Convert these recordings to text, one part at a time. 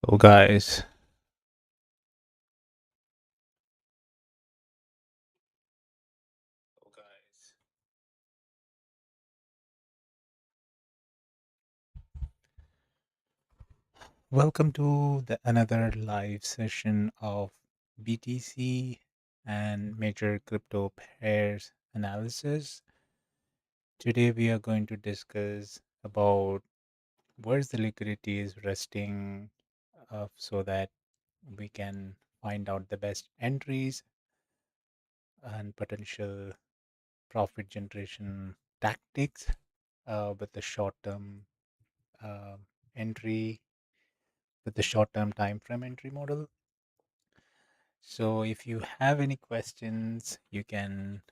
So, guys, welcome to the another live session of BTC and major crypto pairs analysis. Today, we are going to discuss about where's the liquidity is resting, so that we can find out the best entries and potential profit generation tactics with the short-term uh, entry with the short-term time frame entry model. So if you have any questions, you can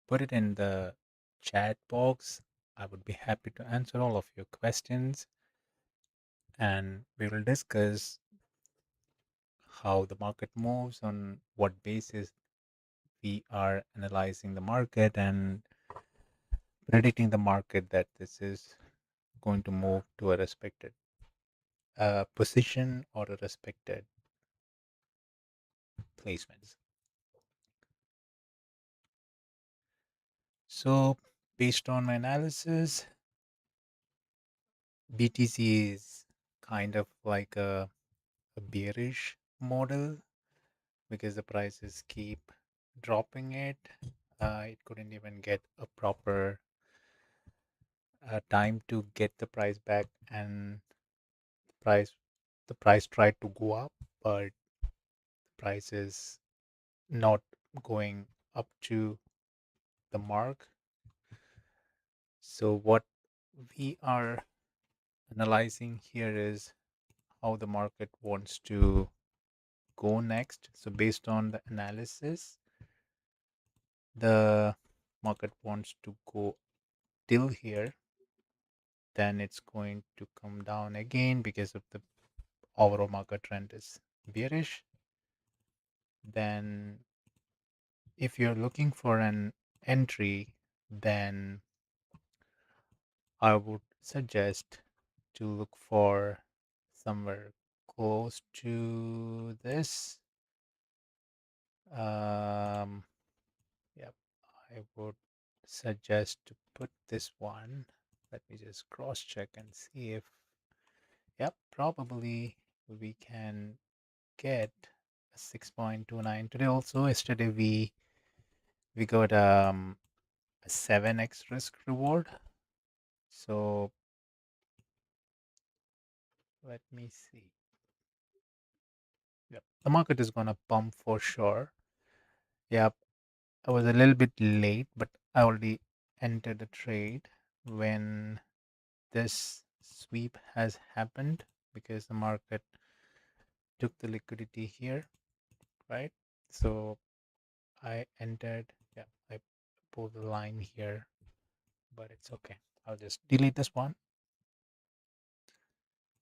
put it in the chat box. I would be happy to answer all of your questions, and we will discuss how the market moves, on what basis we are analyzing the market and predicting the market that this is going to move to a respected position or a respected placements. So based on my analysis, BTC is kind of like a bearish model because the prices keep dropping it. It couldn't even get a proper time to get the price back, and price the price tried to go up, but the price is not going up to the mark. So what we are analyzing here is how the market wants to go next. So based on the analysis, the market wants to go till here, then it's going to come down again because of the overall market trend is bearish. Then if you're looking for an entry, then I would suggest to look for somewhere close to this. um yep, I would suggest to put this one. Let me just cross check and see if, yep, probably we can get a 6.29 today. Also, yesterday we got a 7x risk reward. So let me see. Yep, the market is gonna pump for sure. Yep, I was a little bit late, but I already entered the trade when this sweep has happened, because the market took the liquidity here, right? So I entered. Yeah, I pulled the line here, but it's okay. I'll just delete this one.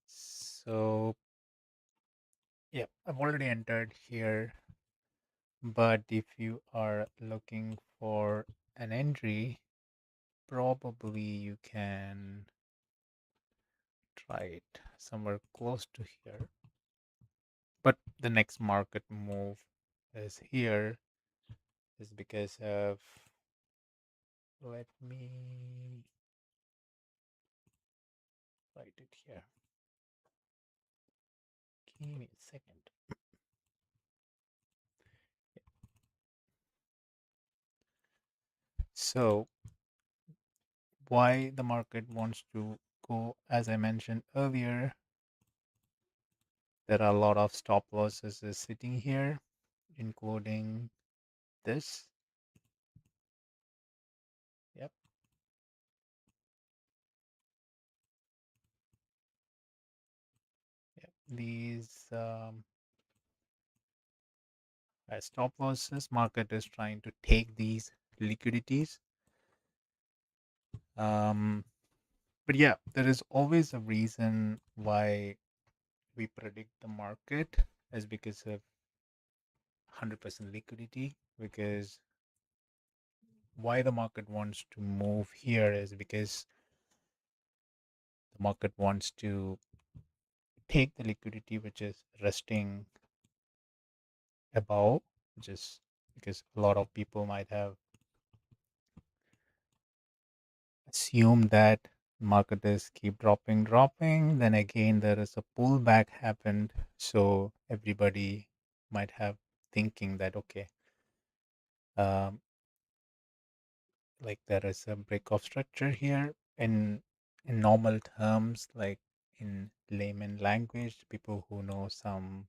So yeah, I've already entered here, but if you are looking for an entry, probably you can try it somewhere close to here. But the next market move is here, is because of, let me write it here. Give me a second. So why the market wants to go, as I mentioned earlier, there are a lot of stop losses is sitting here, including this. Yep, yep. These stop losses, market is trying to take these liquidities. Um, but yeah, there is always a reason why we predict the market, is because of 100% liquidity. Because why the market wants to move here is because the market wants to take the liquidity which is resting above, just because a lot of people might have assumed that market is keep dropping, then again there is a pullback happened, so everybody might have thinking that okay, um, like there is a break of structure here in normal terms, like in layman language, people who know some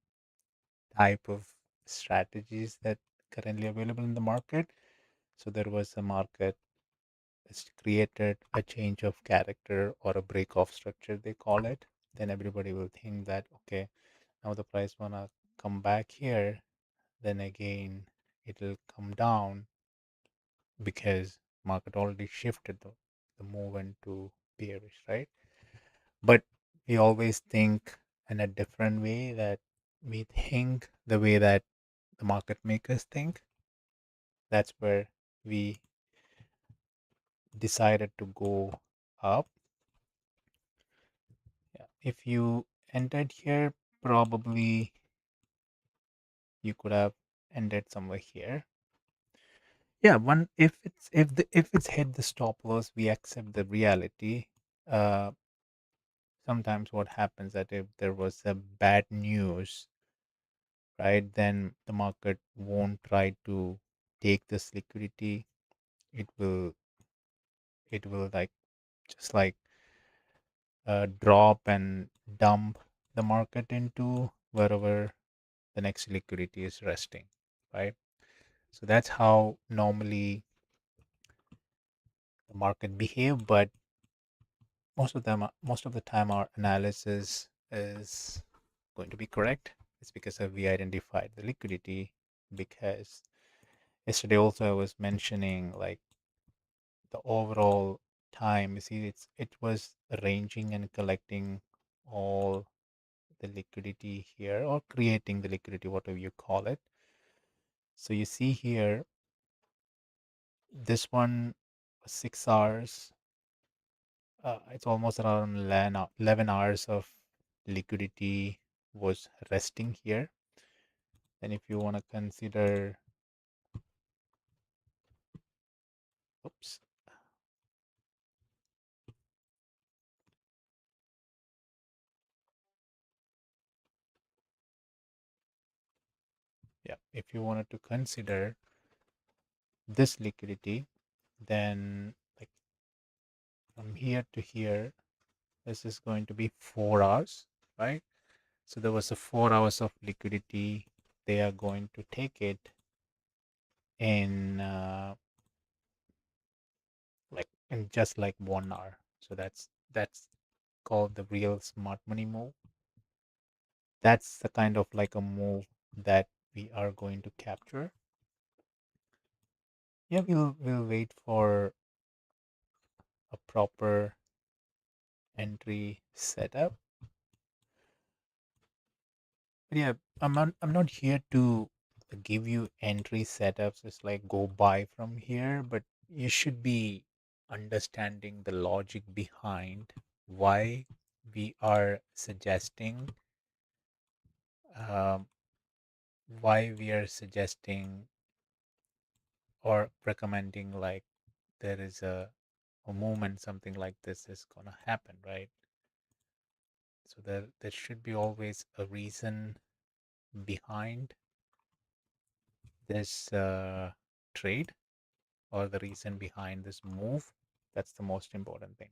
type of strategies that currently available in the market. So there was a market, it's created a change of character or a break of structure, they call it. Then everybody will think that okay, now the price wanna come back here, then again it will come down because market already shifted the move into bearish, right? But we always think in a different way, that we think the way that the market makers think. That's where we decided to go up. Yeah. If you entered here, probably you could have ended somewhere here. Yeah, one, if it's hit the stop loss, we accept the reality. Uh, Sometimes what happens that if there was a bad news, right, then the market won't try to take this liquidity. It will like just like drop and dump the market into wherever the next liquidity is resting, right? So that's how normally the market behave. But most of the time our analysis is going to be correct. It's because of we identified the liquidity. Because yesterday also I was mentioning like the overall time, you see, it was arranging and collecting all the liquidity here, or creating the liquidity, whatever you call it. So you see here, this one 6 hours, it's almost around 11 hours of liquidity was resting here. And if you want to consider, oops, yeah, if you wanted to consider this liquidity, then like from here to here, this is going to be 4 hours, right? So there was a 4 hours of liquidity. They are going to take it in like in just like 1 hour. So that's called the real smart money move. That's the kind of like a move that we are going to capture. Yeah, we'll wait for a proper entry setup. But yeah, I'm not here to give you entry setups. It's like go buy from here, but you should be understanding the logic behind why we are suggesting, um, why we are suggesting or recommending like there is a moment something like this is gonna happen, right? So there should be always a reason behind this trade, or the reason behind this move. That's the most important thing.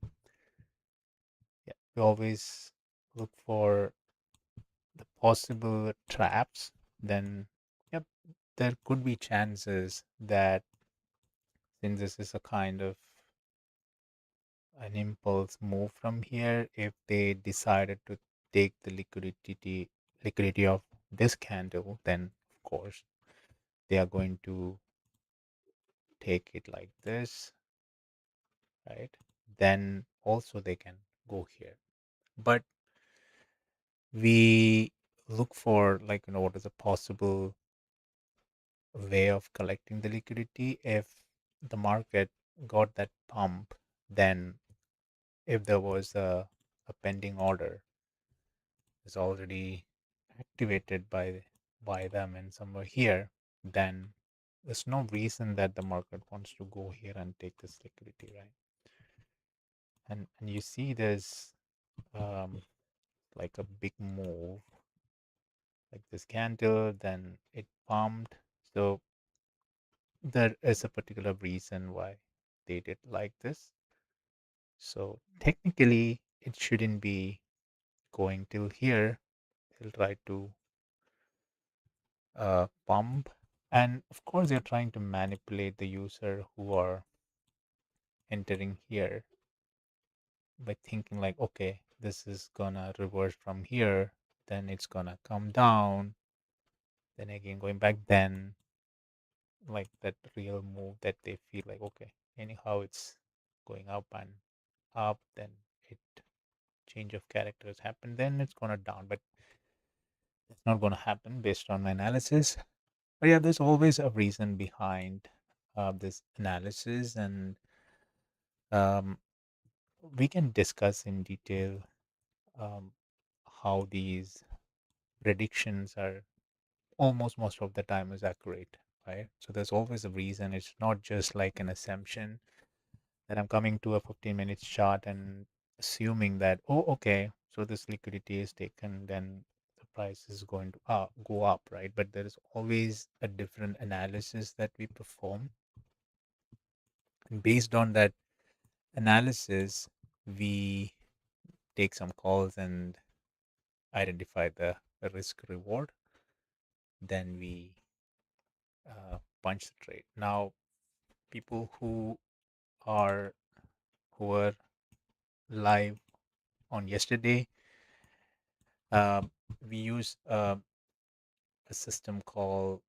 Yeah, we always look for the possible traps. Then, yep, there could be chances that since this is a kind of an impulse move from here, if they decided to take the liquidity of this candle, then of course they are going to take it like this, right? Then also they can go here. But we look for like what is a possible way of collecting the liquidity if the market got that pump. Then if there was a pending order, is already activated by them and somewhere here, then there's no reason that the market wants to go here and take this liquidity, right? And you see there's um, like a big move, like this candle, then it pumped. So there is a particular reason why they did like this. So technically, it shouldn't be going till here. They'll try to pump. And of course, they're trying to manipulate the user who are entering here by thinking like, okay, this is gonna reverse from here, then it's gonna come down, then again going back, then like that real move that they feel like, okay, anyhow, it's going up and up, then it change of characters happen, then it's gonna down, but it's not gonna happen based on my analysis. But yeah, there's always a reason behind this analysis, and um, we can discuss in detail um, how these predictions are almost most of the time is accurate, right? So there's always a reason. It's not just like an assumption that I'm coming to a 15 minutes chart and assuming that, oh, okay, so this liquidity is taken, then the price is going to go up, right? But there is always a different analysis that we perform. And based on that analysis, we take some calls and identify the risk reward. Then we punch the trade. Now, people are who were live on yesterday, uh, we use a system called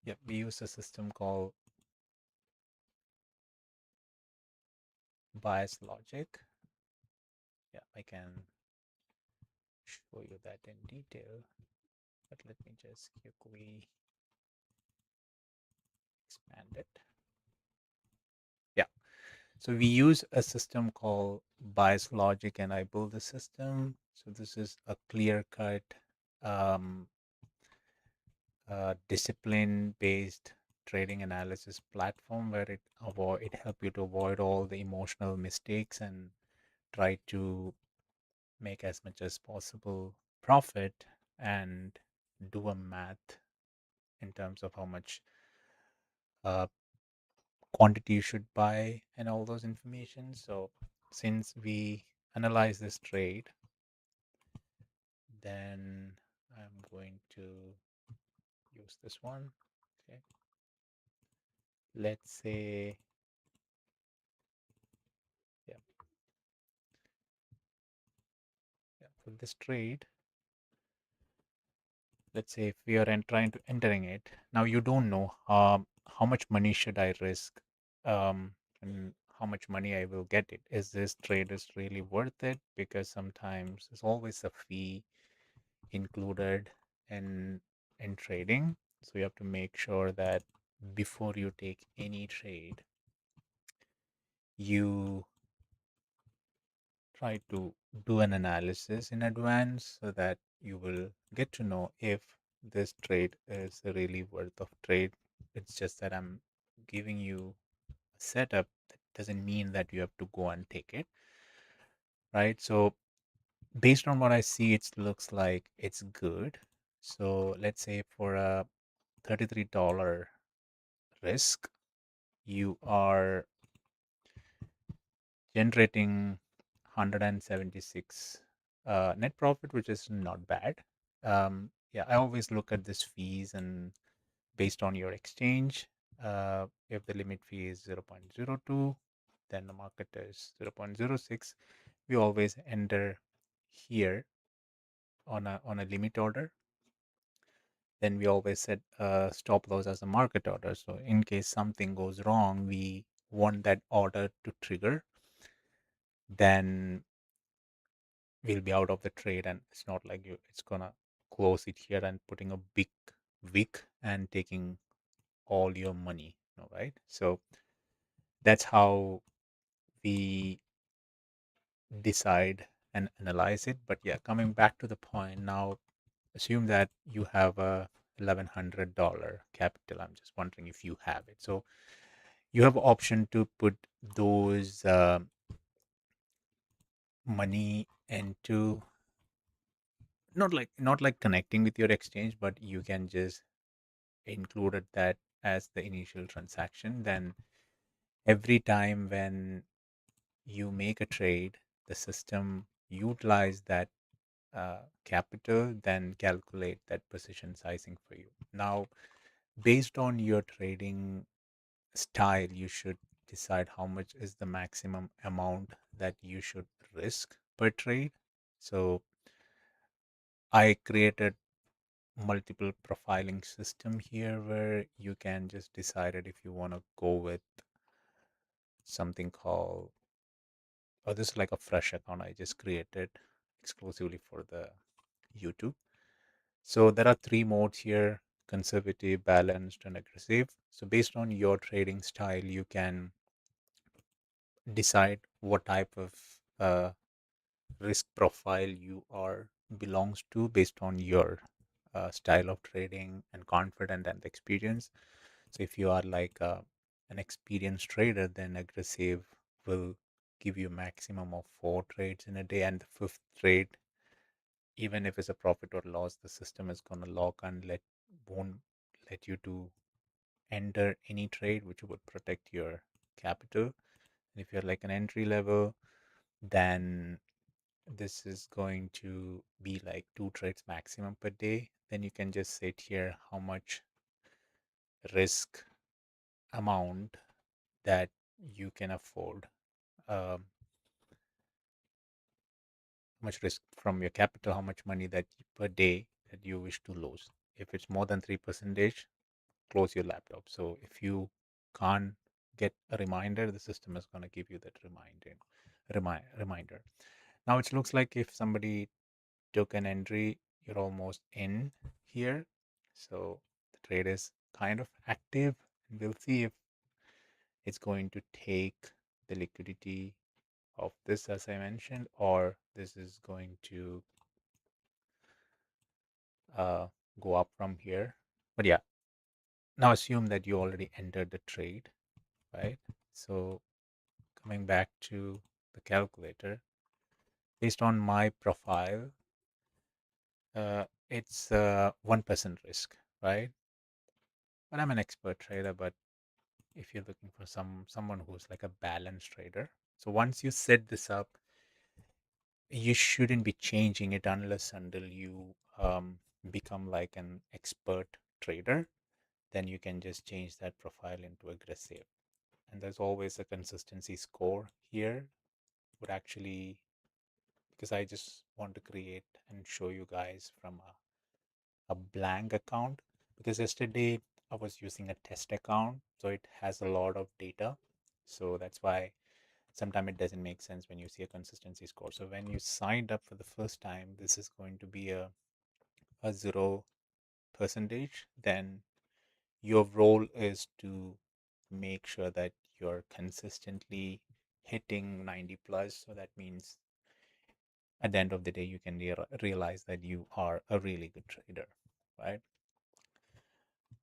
yeah, we use a system called BiasLogic. Yeah, I can show you that in detail, but let me just quickly expand it. Yeah, so we use a system called BiasLogic, and I build the system. So this is a clear cut um, discipline based trading analysis platform where it help you to avoid all the emotional mistakes and try to make as much as possible profit and do a math in terms of how much uh, quantity you should buy and all those information. So since we analyze this trade, then I'm going to use this one. Okay, let's say yeah, yeah, for this trade, let's say if we are trying to entering it now, you don't know how much money should I risk, and how much money I will get it. Is this trade is really worth it? Because sometimes there's always a fee included in trading, so you have to make sure that before you take any trade, you try to do an analysis in advance so that you will get to know if this trade is really worth of trade. It's just that I'm giving you a setup. That doesn't mean that you have to go and take it, right? So based on what I see, it looks like it's good. So let's say for a $33 risk, you are generating 176 net profit, which is not bad. Yeah, I always look at this fees and based on your exchange. If the limit fee is 0.02, then the market is 0.06. We always enter here on a limit order. Then we always set stop loss as a market order. So in case something goes wrong, we want that order to trigger. Then we'll be out of the trade, and it's not like it's gonna close it here and putting a big wick and taking all your money, right? So that's how we decide and analyze it. But yeah, coming back to the point now, assume that you have a $1,100 capital. I'm just wondering if you have it. So you have option to put those money into, not like connecting with your exchange, but you can just include that as the initial transaction. Then every time when you make a trade, the system utilize that capital, then calculate that position sizing for you. Now, based on your trading style, you should decide how much is the maximum amount that you should risk per trade. So I created multiple profiling system here where you can just decide it if you want to go with something called, oh, this is like a fresh account I just created exclusively for the YouTube. So there are three modes here: conservative, balanced, and aggressive. So based on your trading style, you can decide what type of risk profile you are belongs to based on your style of trading and confident and experience. So if you are like an experienced trader, then aggressive will give you maximum of four trades in a day, and the fifth trade, even if it's a profit or loss, the system is going to lock and won't let you to enter any trade, which would protect your capital. And if you're like an entry level, then this is going to be like two trades maximum per day. Then you can just set here how much risk amount that you can afford, um, how much risk from your capital, how much money that per day that you wish to lose. If it's more than 3%, close your laptop. So if you can't get a reminder, the system is going to give you that reminder. Now it looks like if somebody took an entry, you're almost in here. So the trade is kind of active. We'll see if it's going to take the liquidity of this, as I mentioned, or this is going to uh, go up from here. But yeah, now assume that you already entered the trade, right? So coming back to the calculator, based on my profile, it's 1% risk, right? But I'm an expert trader. But if you're looking for someone who's like a balanced trader, so once you set this up, you shouldn't be changing it unless until you become like an expert trader. Then you can just change that profile into aggressive. And there's always a consistency score here. Would actually, because I just want to create and show you guys from a blank account, because yesterday I was using a test account, so it has a lot of data. So that's why sometimes it doesn't make sense when you see a consistency score. So when you signed up for the first time, this is going to be a 0%. Then your role is to make sure that you're consistently hitting 90 plus. So that means at the end of the day, you can realize that you are a really good trader, right?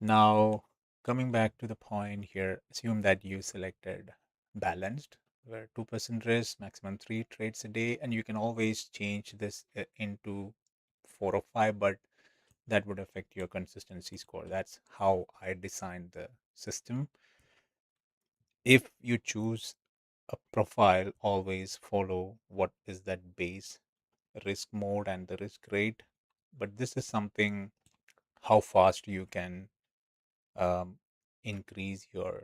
Now, coming back to the point here, assume that you selected balanced, where 2% risk, maximum three trades a day, and you can always change this into four or five, but that would affect your consistency score. That's how I designed the system. If you choose a profile, always follow what is that base risk mode and the risk rate. But this is something how fast you can um, increase your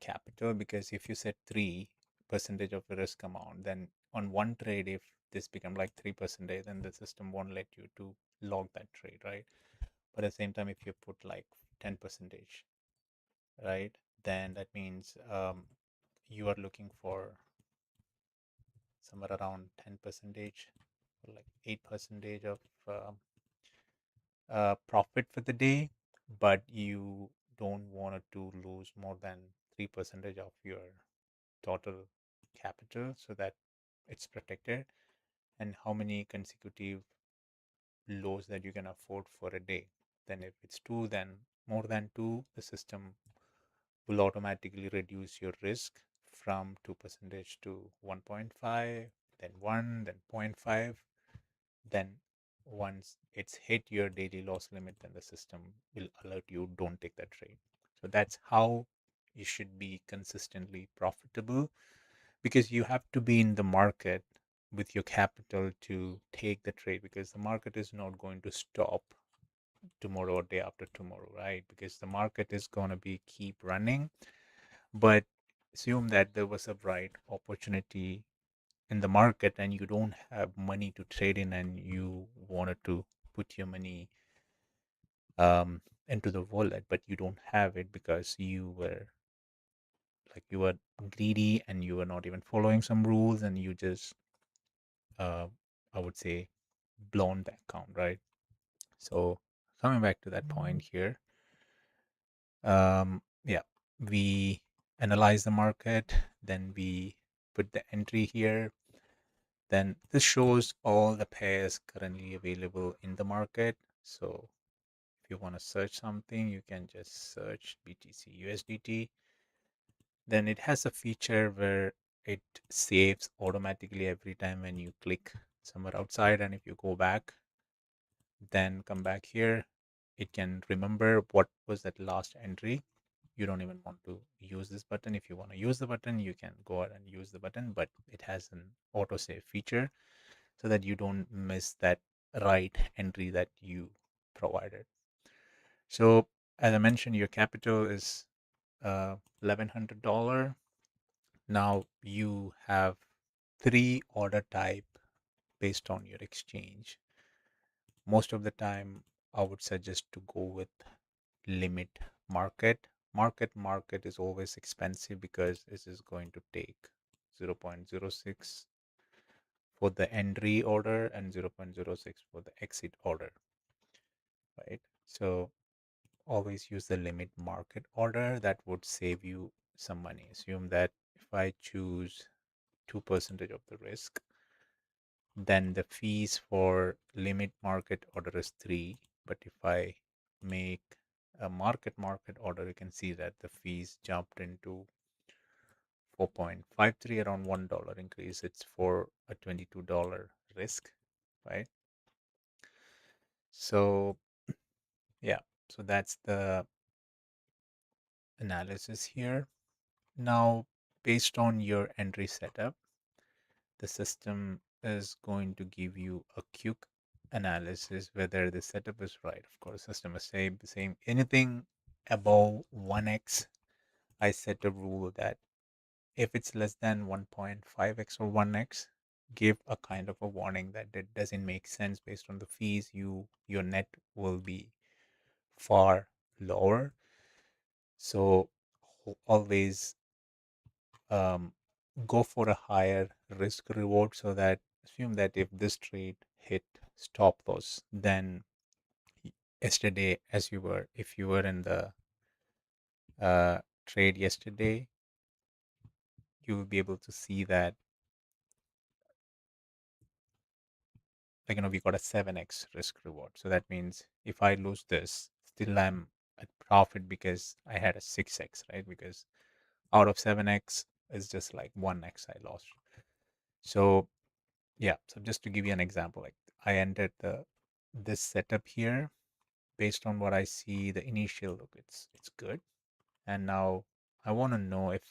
capital, because if you set 3% of the risk amount, then on one trade, if this become like 3%, then the system won't let you to log that trade, right? But at the same time, if you put like 10%, right, then that means you are looking for somewhere around 10%, like 8% of profit for the day, but you don't want to lose more than 3% of your total capital. So that it's protected, and how many consecutive lows that you can afford for a day. Then if it's two, then more than two, the system will automatically reduce your risk from 2% to 1.5, then 1, then zero point 0.5. Then once it's hit your daily loss limit, then the system will alert you, don't take that trade. So that's how you should be consistently profitable, because you have to be in the market with your capital to take the trade, because the market is not going to stop tomorrow or day after tomorrow, right? Because the market is going to be keep running. But assume that there was a bright opportunity in the market and you don't have money to trade in, and you wanted to put your money into the wallet, but you don't have it because you were greedy and you were not even following some rules, and you just uh, I would say blown the account, right? So coming back to that point here, yeah, we analyze the market, then we put the entry here. Then this shows all the pairs currently available in the market. So if you want to search something, you can just search BTC USDT. Then it has a feature where it saves automatically every time when you click somewhere outside. And if you go back, then come back here, it can remember what was that last entry. You don't even want to use this button. If you want to use the button, you can go ahead and use the button, but it has an autosave feature so that you don't miss that right entry that you provided. So as I mentioned, your capital is $1,100. Now you have three order type based on your exchange. Most of the time, I would suggest to go with limit market. Market is always expensive because this is going to take 0.06 for the entry order and 0.06 for the exit order, right? So always use the limit market order. That would save you some money. Assume that if I choose 2% of the risk, then the fees for limit market order is 3. But if I make a market order, you can see that the fees jumped into 4.53, around $1 increase. It's for a $22 risk, right? So yeah, so that's the analysis here. Now, based on your entry setup, the system is going to give you a quick analysis whether the setup is right. Of course, system is saying anything above 1x. I set a rule that if it's less than 1.5x or 1x, give a kind of a warning that it doesn't make sense based on the fees. Your net will be far lower. So always um, go for a higher risk reward, so that assume that if this trade hit stop loss, then yesterday, as you were if you were in the trade yesterday, you will be able to see that, like, we got a 7x risk reward. So that means if I lose this, still I'm at profit because I had a 6x, right? Because out of 7x is just like 1x I lost. So yeah, so just to give you an example, like I entered this setup here based on what I see, the initial look, it's good. And now I want to know if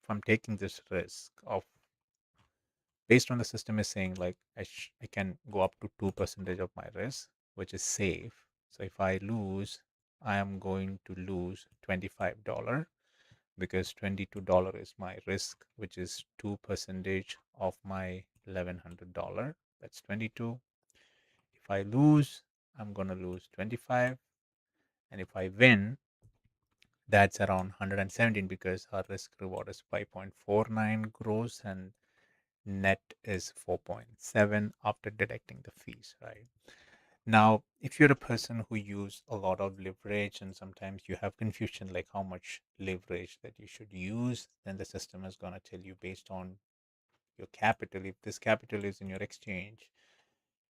I'm taking this risk of, based on the system is saying like I can go up to 2% of my risk, which is safe. So if I lose, I am going to lose $25 because $22 is my risk, which is 2% of my $1,100. That's 22. If I lose, I'm going to lose 25. And if I win, that's around 117 because our risk reward is 5.49 gross and net is 4.7 after deducting the fees, right? Now, if you're a person who use a lot of leverage and sometimes you have confusion like how much leverage that you should use, then the system is going to tell you based on your capital, if this capital is in your exchange,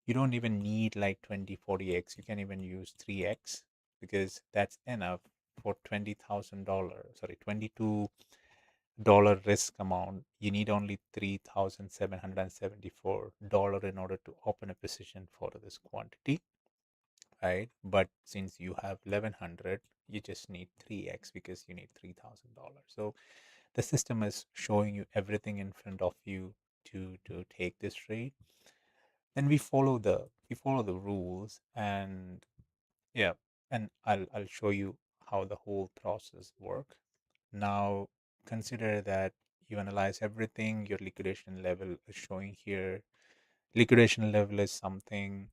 you don't even need like 20 40x. You can even use 3x, because that's enough for $20,000. Sorry, $22 risk amount. You need only $3,774 in order to open a position for this quantity, right? But since you have 1100, you just need 3x because you need $3,000. So the system is showing you everything in front of you to take this trade. Then we follow the rules, and yeah, and I'll show you how the whole process work. Now consider that you analyze everything. Your liquidation level is showing here. Liquidation level is something,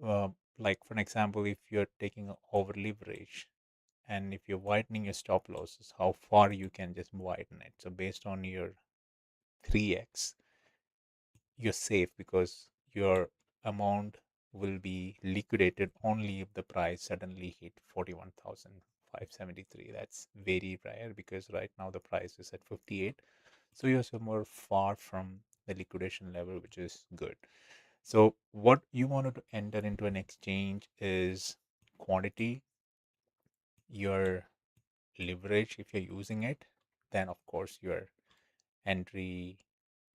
uh, like for an example, if you're taking over leverage and if you're widening your stop losses, how far you can just widen it. So based on your 3x, you're safe because your amount will be liquidated only if the price suddenly hit 41,573. That's very rare because right now the price is at 58. So you're somewhere far from the liquidation level, which is good. So what you wanted to enter into an exchange is quantity, your leverage if you're using it, then of course your entry,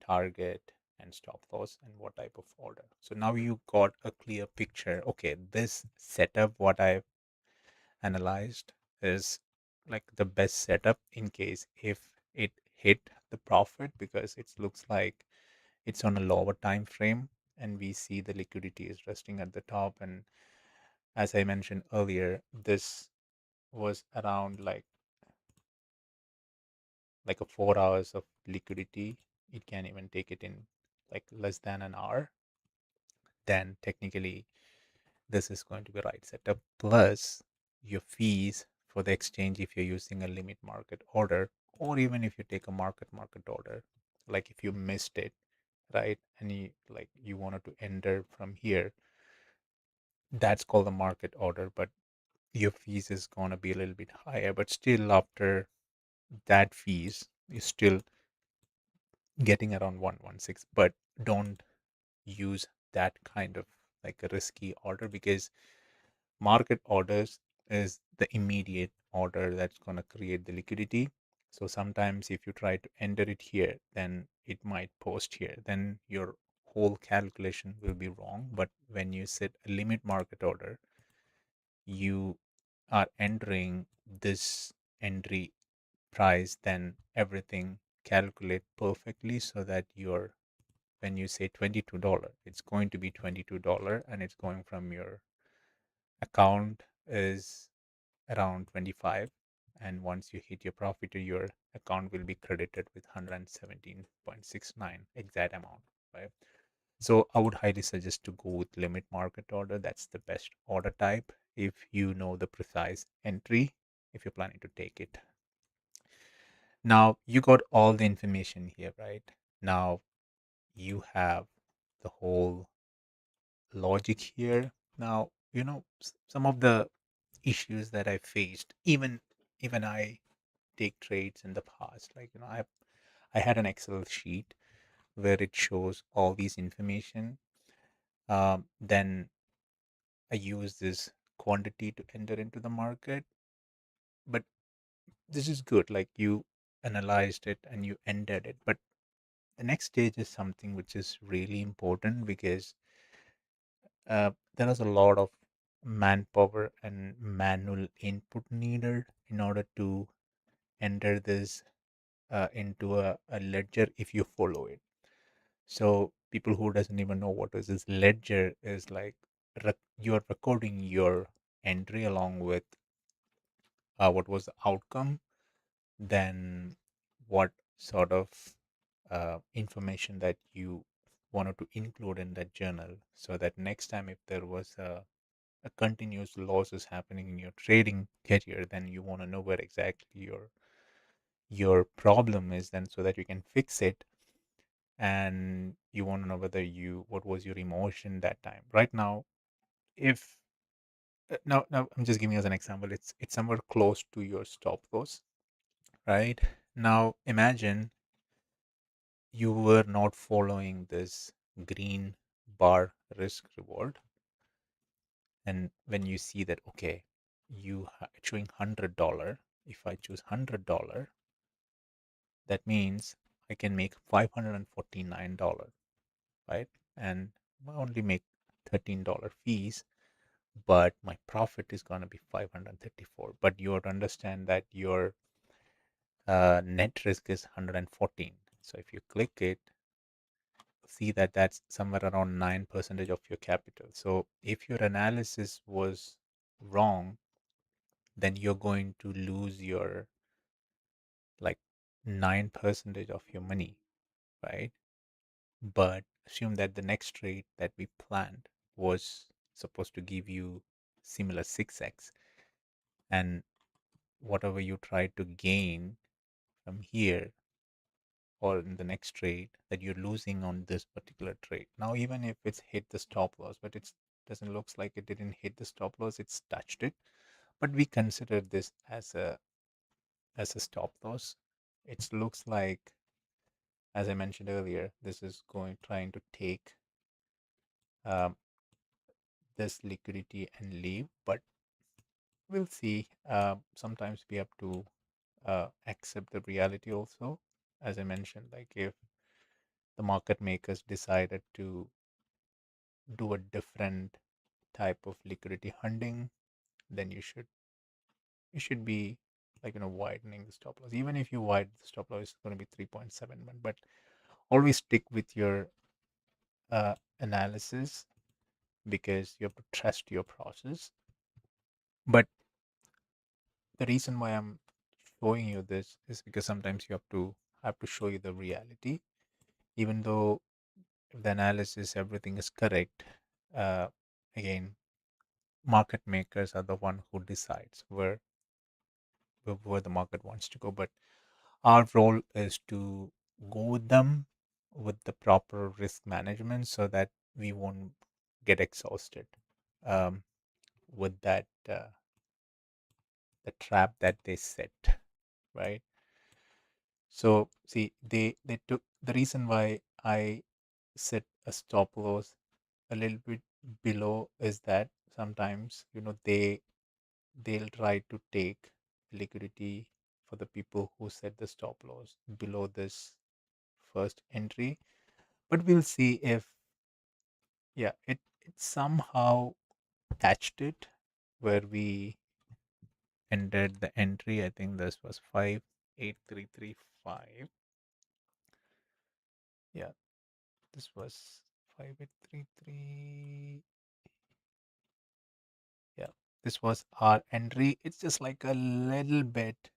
target, and stop loss, and what type of order. So now you got a clear picture. Okay, this setup, what I've analyzed, is like the best setup in case if it hit the profit, because it looks like it's on a lower time frame and we see the liquidity is resting at the top. And as I mentioned earlier, this was around like a 4 hours of liquidity. It can even take it in like less than an hour. Then technically this is going to be right setup, plus your fees for the exchange if you're using a limit market order, or even if you take a market order, like if you missed it, right, and you wanted to enter from here, that's called a market order, but your fees is going to be a little bit higher. But still, after that fees, you're still getting around 116. But don't use that kind of like a risky order, because market orders is the immediate order that's going to create the liquidity. So sometimes if you try to enter it here, then it might post here, then your whole calculation will be wrong. But when you set a limit market order, you are entering this entry price, then everything calculate perfectly so that your when you say $22, it's going to be $22, and it's going from your account is around 25. And once you hit your profit, your account will be credited with 117.69 exact amount, right? So I would highly suggest to go with limit market order. That's the best order type if you know the precise entry, if you're planning to take it. Now you got all the information here, right? Now you have the whole logic here. Now, some of the issues that I faced, even I take trades in the past. Like, I had an Excel sheet where it shows all these information. Then I use this quantity to enter into the market. But this is good. Like, you analyzed it and you entered it. But the next stage is something which is really important, because there is a lot of manpower and manual input needed in order to enter this into a ledger if you follow it. So people who doesn't even know what is this ledger is, like, you're recording your entry along with what was the outcome, then what sort of information that you wanted to include in that journal, so that next time if there was a continuous losses happening in your trading career, then you want to know where exactly your problem is, then so that you can fix it. And you want to know whether you what was your emotion that time. Right now, if now I'm just giving as an example, it's somewhere close to your stop loss, right? Now imagine you were not following this green bar risk reward. And when you see that, okay, showing $100, if I choose $100, that means I can make $549, right? And I only make $13 fees, but my profit is going to be 534. But you have to understand that your net risk is 114. So if you click it, see that that's somewhere around 9% of your capital. So if your analysis was wrong, then you're going to lose your like 9% of your money, right? But assume that the next trade that we planned was supposed to give you similar 6x, and whatever you try to gain from here or in the next trade, that you're losing on this particular trade. Now, even if it's hit the stop loss, but it doesn't looks like it didn't hit the stop loss, it's touched it. But we consider this as a stop loss. It looks like, as I mentioned earlier, this is going trying to take um, this liquidity and leave, but we'll see. Sometimes we have to accept the reality also. As I mentioned, like if the market makers decided to do a different type of liquidity hunting, then you should be like widening the stop loss. Even if you widen the stop loss, it's going to be 3.71. But always stick with your analysis, because you have to trust your process. But the reason why I'm showing you this is because sometimes you have to show you the reality. Even though if the analysis everything is correct, uh, again, market makers are the one who decides where the market wants to go. But our role is to go with them with the proper risk management so that we won't get exhausted um, with that the trap that they set, right? So see, they took the reason why I set a stop loss a little bit below is that sometimes they'll try to take liquidity for the people who set the stop loss below this first entry. But we'll see if, yeah, it somehow touched it where we ended the entry. I think this was 58335. Yeah, this was 5833. Yeah, this was our entry. It's just like a little bit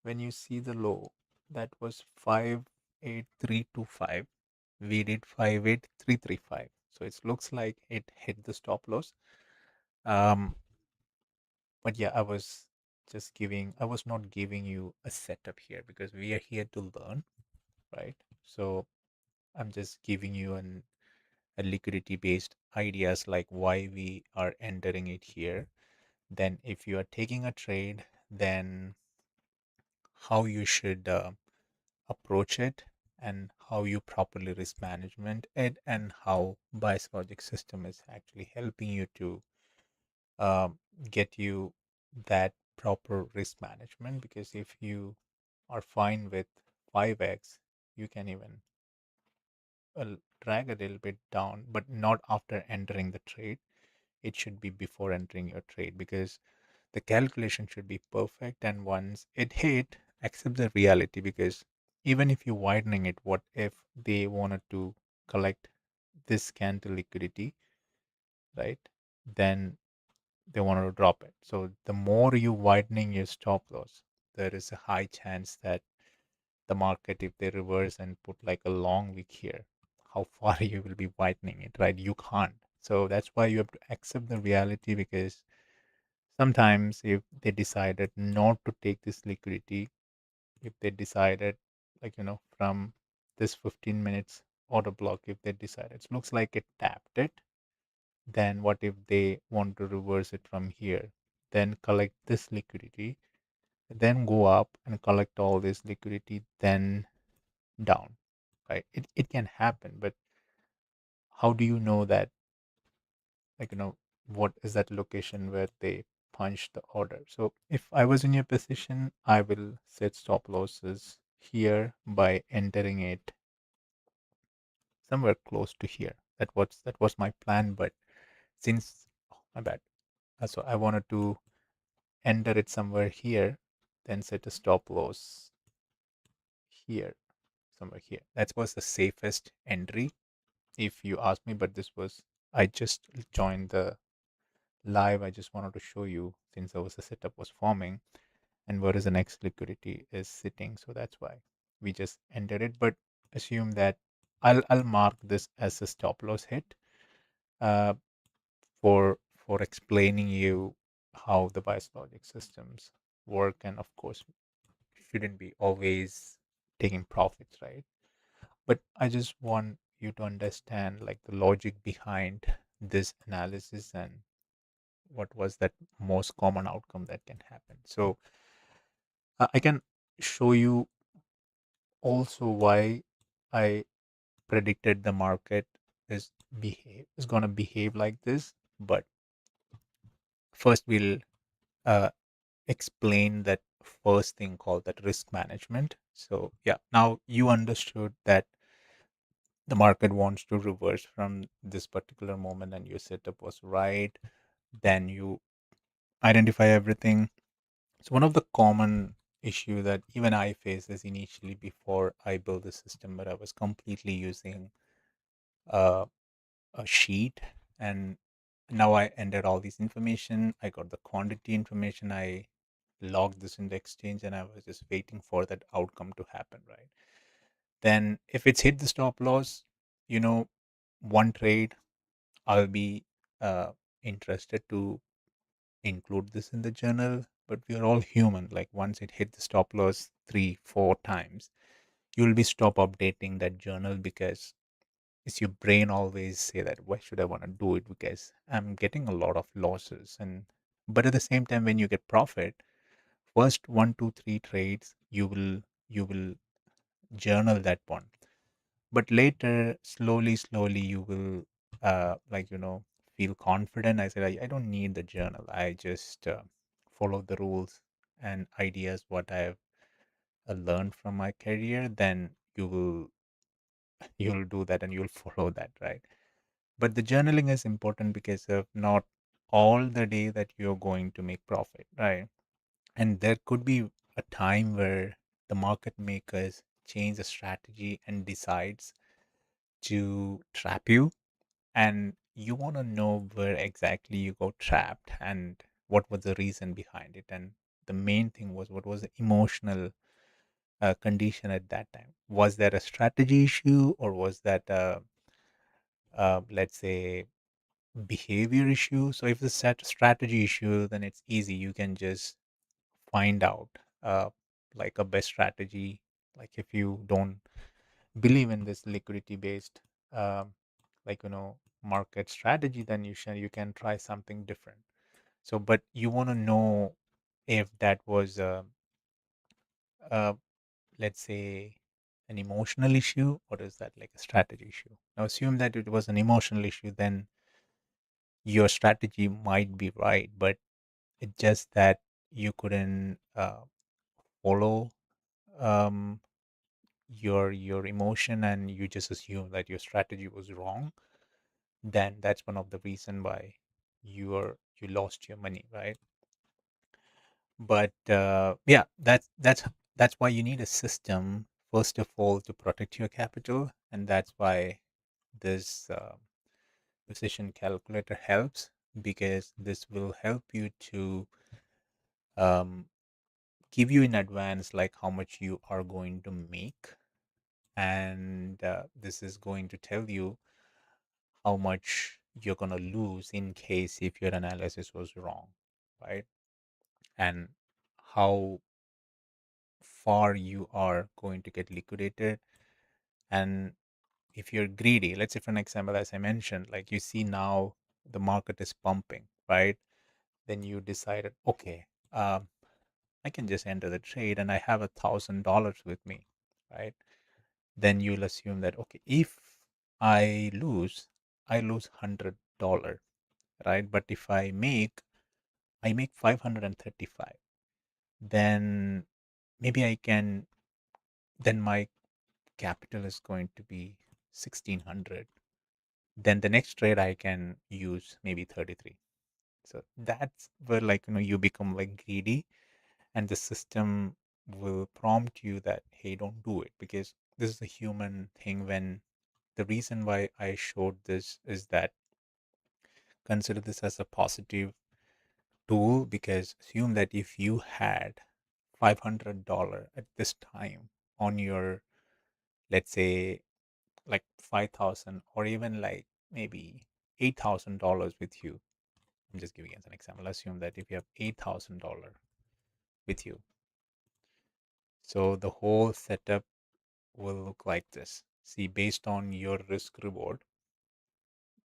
when you see the low. That was 58325. We did 58335. So it looks like it hit the stop loss. Um, but yeah, I was not giving you a setup here because we are here to learn, right? So I'm just giving you a liquidity based ideas like why we are entering it here. Then if you are taking a trade, then how you should approach it, and how you properly risk management it, and how BiasLogic system is actually helping you to um, get you that proper risk management. Because if you are fine with 5x, you can even drag a little bit down, but not after entering the trade. It should be before entering your trade, because the calculation should be perfect. And once it hit, accept the reality, because even if you're widening it, what if they wanted to collect this candle liquidity, right? Then they wanted to drop it. So the more you widening your stop loss, there is a high chance that the market, if they reverse and put like a long wick here, how far you will be widening it, right? You can't. So that's why you have to accept the reality, because sometimes if they decided not to take this liquidity, if they decided, like, from this 15 minutes order block, if they decided, it looks like it tapped it, then what if they want to reverse it from here, then collect this liquidity, then go up and collect all this liquidity, then down. right? It can happen, but how do you know that, like, what is that location where they punch the order? So if I was in your position, I will set stop losses here by entering it somewhere close to here. That was my plan, but since, oh, my bad. So I wanted to enter it somewhere here, then set a stop loss here, somewhere here. That was the safest entry, if you ask me. But this was, I just joined the live. I just wanted to show you, since there was a setup was forming and where is the next liquidity is sitting. So that's why we just entered it. But assume that I'll mark this as a stop loss hit, uh, for explaining you how the BiasLogic systems work, and of course shouldn't be always taking profits, right? But I just want you to understand, like, the logic behind this analysis and what was that most common outcome that can happen. So I can show you also why I predicted the market is going to behave like this. But first we'll uh, explain that first thing called that risk management. So yeah, now you understood that the market wants to reverse from this particular moment and your setup was right. Then you identify everything. So one of the common issue that even I faced is initially before I built the system, but I was completely using uh, a sheet, and now I entered all these information. I got the quantity information. I logged this in the exchange, and I was just waiting for that outcome to happen, right? Then if it's hit the stop loss, you know, one trade, I'll be interested to include this in the journal. But we are all human. Like, once it hit the stop loss three, four times, you'll be stop updating that journal, because it's your brain always say that, why should I want to do it, because I'm getting a lot of losses. And but at the same time, when you get profit, first one, two, three trades, you will journal that one. But later, slowly you will like, feel confident. I said, I don't need the journal. I just follow the rules and ideas what I've learned from my career. Then you'll do that and you'll follow that, right? But the journaling is important because of not all the day that you're going to make profit, right? And there could be a time where the market makers change the strategy and decides to trap you, and you want to know where exactly you got trapped and what was the reason behind it. And the main thing was, what was the emotional condition at that time? Was there a strategy issue, or was that let's say, behavior issue? So if it's a strategy issue, then it's easy. You can just find out uh, like a best strategy. Like, if you don't believe in this liquidity based um, like, market strategy, then you can try something different. So but you want to know if that was uh, let's say, an emotional issue, or is that like a strategy issue? Now assume that it was an emotional issue, then your strategy might be right, but it's just that you couldn't follow um, your emotion, and you just assume that your strategy was wrong. Then that's one of the reason why you lost your money, right? But yeah, that's why you need a system, first of all, to protect your capital. And that's why this position calculator helps, because this will help you to um, give you in advance like how much you are going to make. And this is going to tell you how much you're going to lose in case if your analysis was wrong, right? And how far you are going to get liquidated. And if you're greedy, let's say for an example, as I mentioned, like, you see now the market is pumping, right? Then you decided, okay, I can just enter the trade and I have $1,000 with me, right? then you'll assume that, okay, if I lose, I lose $100, right? But if I make 535, then maybe I can, then my capital is going to be 1600. Then the next trade I can use maybe 33. So that's where, like, you become like greedy, and the system will prompt you that, hey, don't do it, because this is a human thing. When the reason why I showed this is that, consider this as a positive tool, because assume that if you had $500 at this time on your, let's say, like 5,000, or even like maybe $8,000 with you. I'm just giving as an example. Assume that if you have $8,000 with you, so the whole setup will look like this. See, based on your risk reward,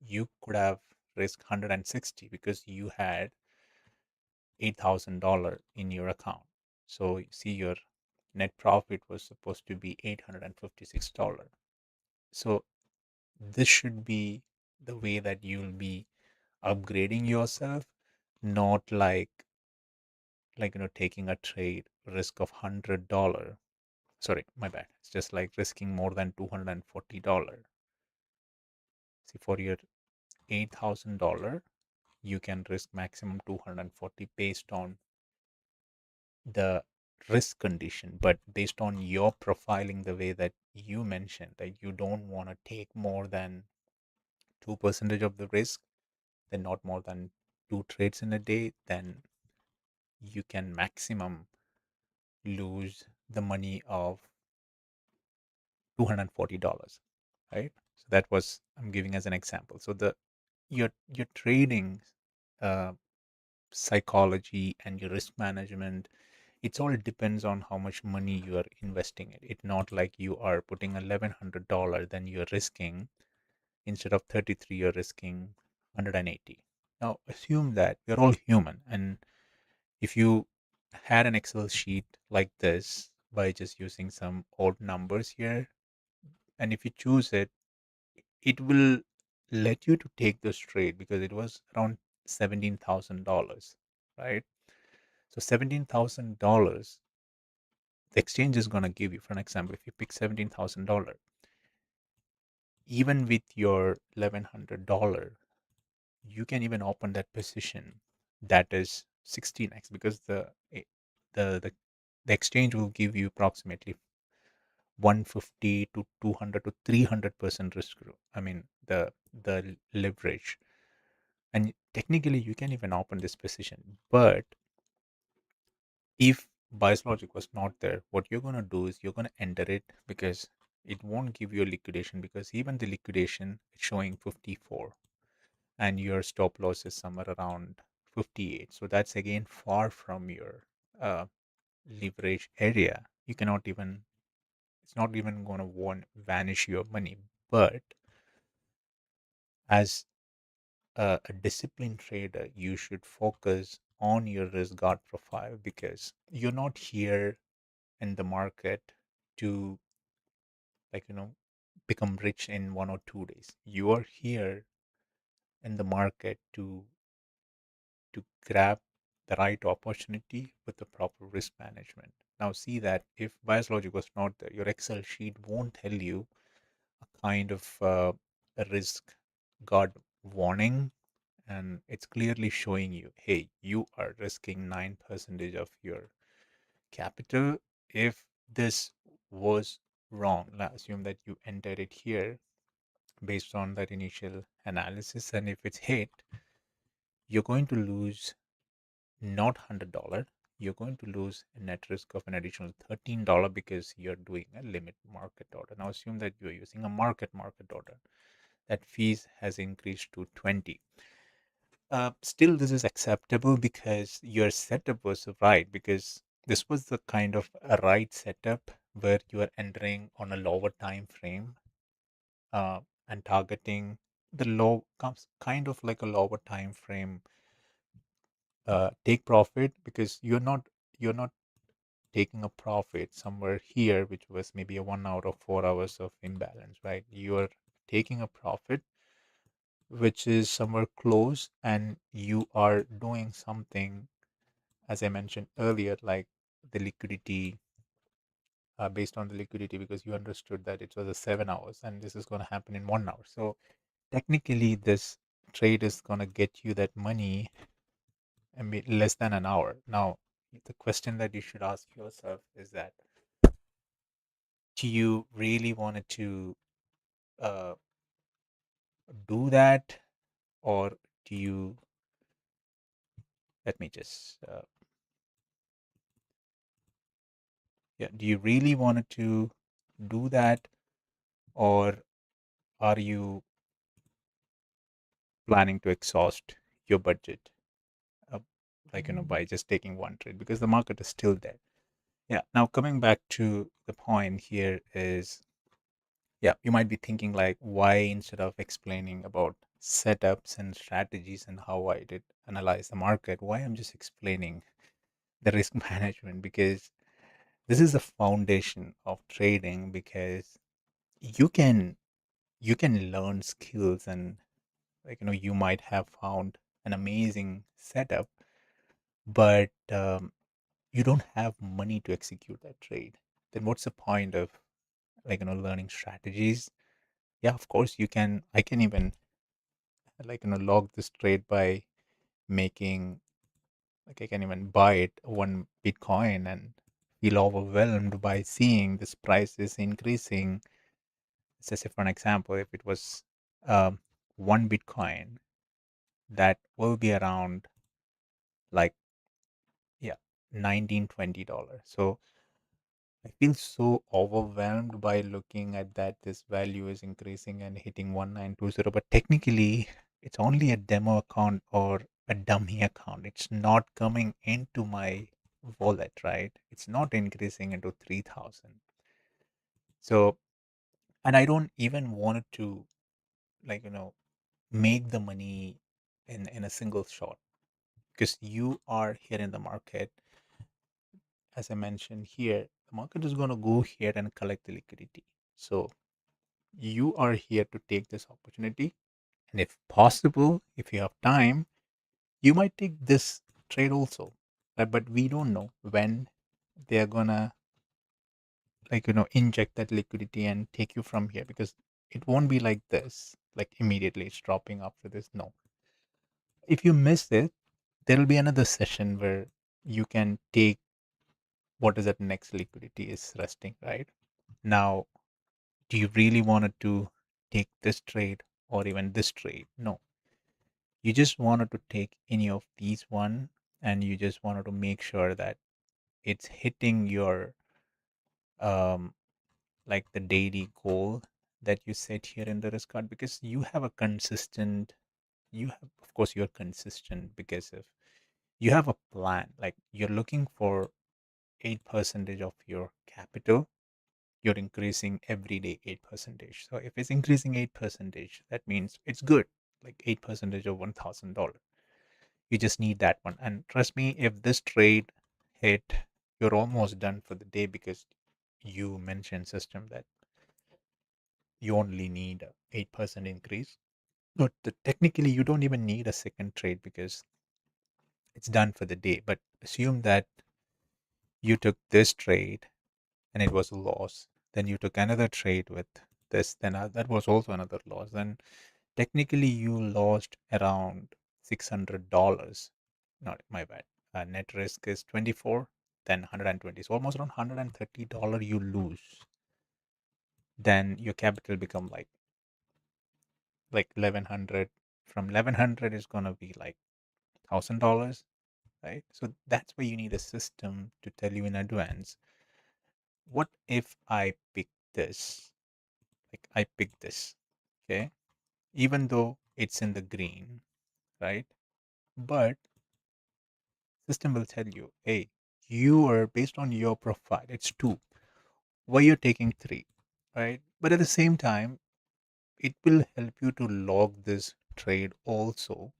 you could have risked 160 because you had $8,000 in your account. So you see, your net profit was supposed to be $856. So this should be the way that you'll be upgrading yourself, not like taking a trade risk of $100. Sorry, my bad. It's just like risking more than $240. See, for your $8,000, you can risk maximum 240 based on the risk condition. But based on your profiling, the way that you mentioned, that you don't want to take more than 2% of the risk, then not more than two trades in a day, then you can maximum lose the money of $240, right? So that was, I'm giving as an example. So your trading uh, psychology and your risk management, it's all depends on how much money you are investing it. It's not like you are putting $1,100, then you're risking, instead of 33 you're risking 180. Now assume that we're all human, and if you had an Excel sheet like this by just using some odd numbers here, and if you choose it, it will let you to take this trade because it was around $17,000, right? So $17,000, the exchange is going to give you, for an example, if you pick $17,000, even with your $1,100, you can even open that position that is 16x, because the the exchange will give you approximately 150 to 200 to 300% risk. I mean, the leverage. And technically, you can even open this position. But if BiasLogic was not there, what you're going to do is you're going to enter it, because it won't give you a liquidation, because even the liquidation is showing 54 and your stop loss is somewhere around 58. So that's again far from your uh, leverage area. You cannot even, it's not even going to vanish your money. But as a disciplined trader, you should focus on your risk guard profile, because you're not here in the market to, like, become rich in 1 or 2 days. You are here in the market to grab the right opportunity with the proper risk management. Now see that if BiasLogic was not there, your Excel sheet won't tell you a kind of a risk guard warning, and it's clearly showing you, hey, you are risking 9% of your capital. If this was wrong, let's assume that you entered it here based on that initial analysis, and if it's hit, you're going to lose not $100, you're going to lose a net risk of an additional $13, because you're doing a limit market order. Now assume that you're using a market order, that fees has increased to 20. Still, this is acceptable because your setup was right, because this was the kind of a right setup where you are entering on a lower time frame, uh, and targeting the low comes kind of like a lower time frame take profit, because you're not taking a profit somewhere here, which was maybe a 1 hour or 4 hours of imbalance, right? You are taking a profit which is somewhere close, and you are doing something, as I mentioned earlier, like the liquidity, based on the liquidity, because you understood that it was a 7 hours and this is going to happen in 1 hour. So technically, this trade is going to get you that money in less than an hour. Now, the question that you should ask yourself is that, do you really wanted to uh, do that, or do you, let me just, yeah, do you really wanted to do that, or are you planning to exhaust your budget, uh, like, by just taking one trade, because the market is still there. Yeah. Now, coming back to the point here is, yeah, you might be thinking like, why instead of explaining about setups and strategies and how I did analyze the market, why I'm just explaining the risk management? Because this is the foundation of trading, because you can you can learn skills, and you might have found an amazing setup, but you don't have money to execute that trade. Then what's the point of learning strategies? Yeah, of course you can. I can even log this trade by making, I can even buy it 1 Bitcoin and feel overwhelmed by seeing this price is increasing. Let's say, for an example, if it was 1 Bitcoin, that will be around, like, yeah, $19-20. So I feel so overwhelmed by looking at that this value is increasing and hitting 1920, but technically it's only a demo account or a dummy account. It's not coming into my wallet, right? It's not increasing into 3000. So, and I don't even want to, like, make the money in a single shot, because you are here in the market. As I mentioned here, the market is going to go here and collect the liquidity. So you are here to take this opportunity. And if possible, if you have time, you might take this trade also. But we don't know when they're gonna, inject that liquidity and take you from here, because it won't be like this, like immediately it's dropping after this. No. If you miss it, there will be another session where you can take what is that next liquidity is resting, right? Now, do you really wanted to take this trade or even this trade? No. You just wanted to take any of these one, and you just wanted to make sure that it's hitting your um the daily goal that you set here in the risk card, because you have a consistent, you have, of course you're consistent because of you have a plan. Like, you're looking for 8% of your capital. You're increasing every day 8%. So if it's increasing 8%, that means it's good. Like 8% of $1,000. You just need that one. And trust me, if this trade hit, you're almost done for the day, because you mentioned, system, that you only need a 8% increase. But technically, you don't even need a second trade, because it's done for the day. But assume that you took this trade and it was a loss. Then you took another trade with this, then that was also another loss. Then technically you lost around $600. Not my bad. Net risk is 24, then 120. So almost around $130 you lose. Then your capital become like 1100. From 1100 is gonna be like $1,000, right? So that's why you need a system to tell you in advance. What if I pick this? Like, I pick this, okay? Even though it's in the green, right? But system will tell you, hey, you are, based on your profile, it's two. Why you're taking three, right? But at the same time, it will help you to log this trade also,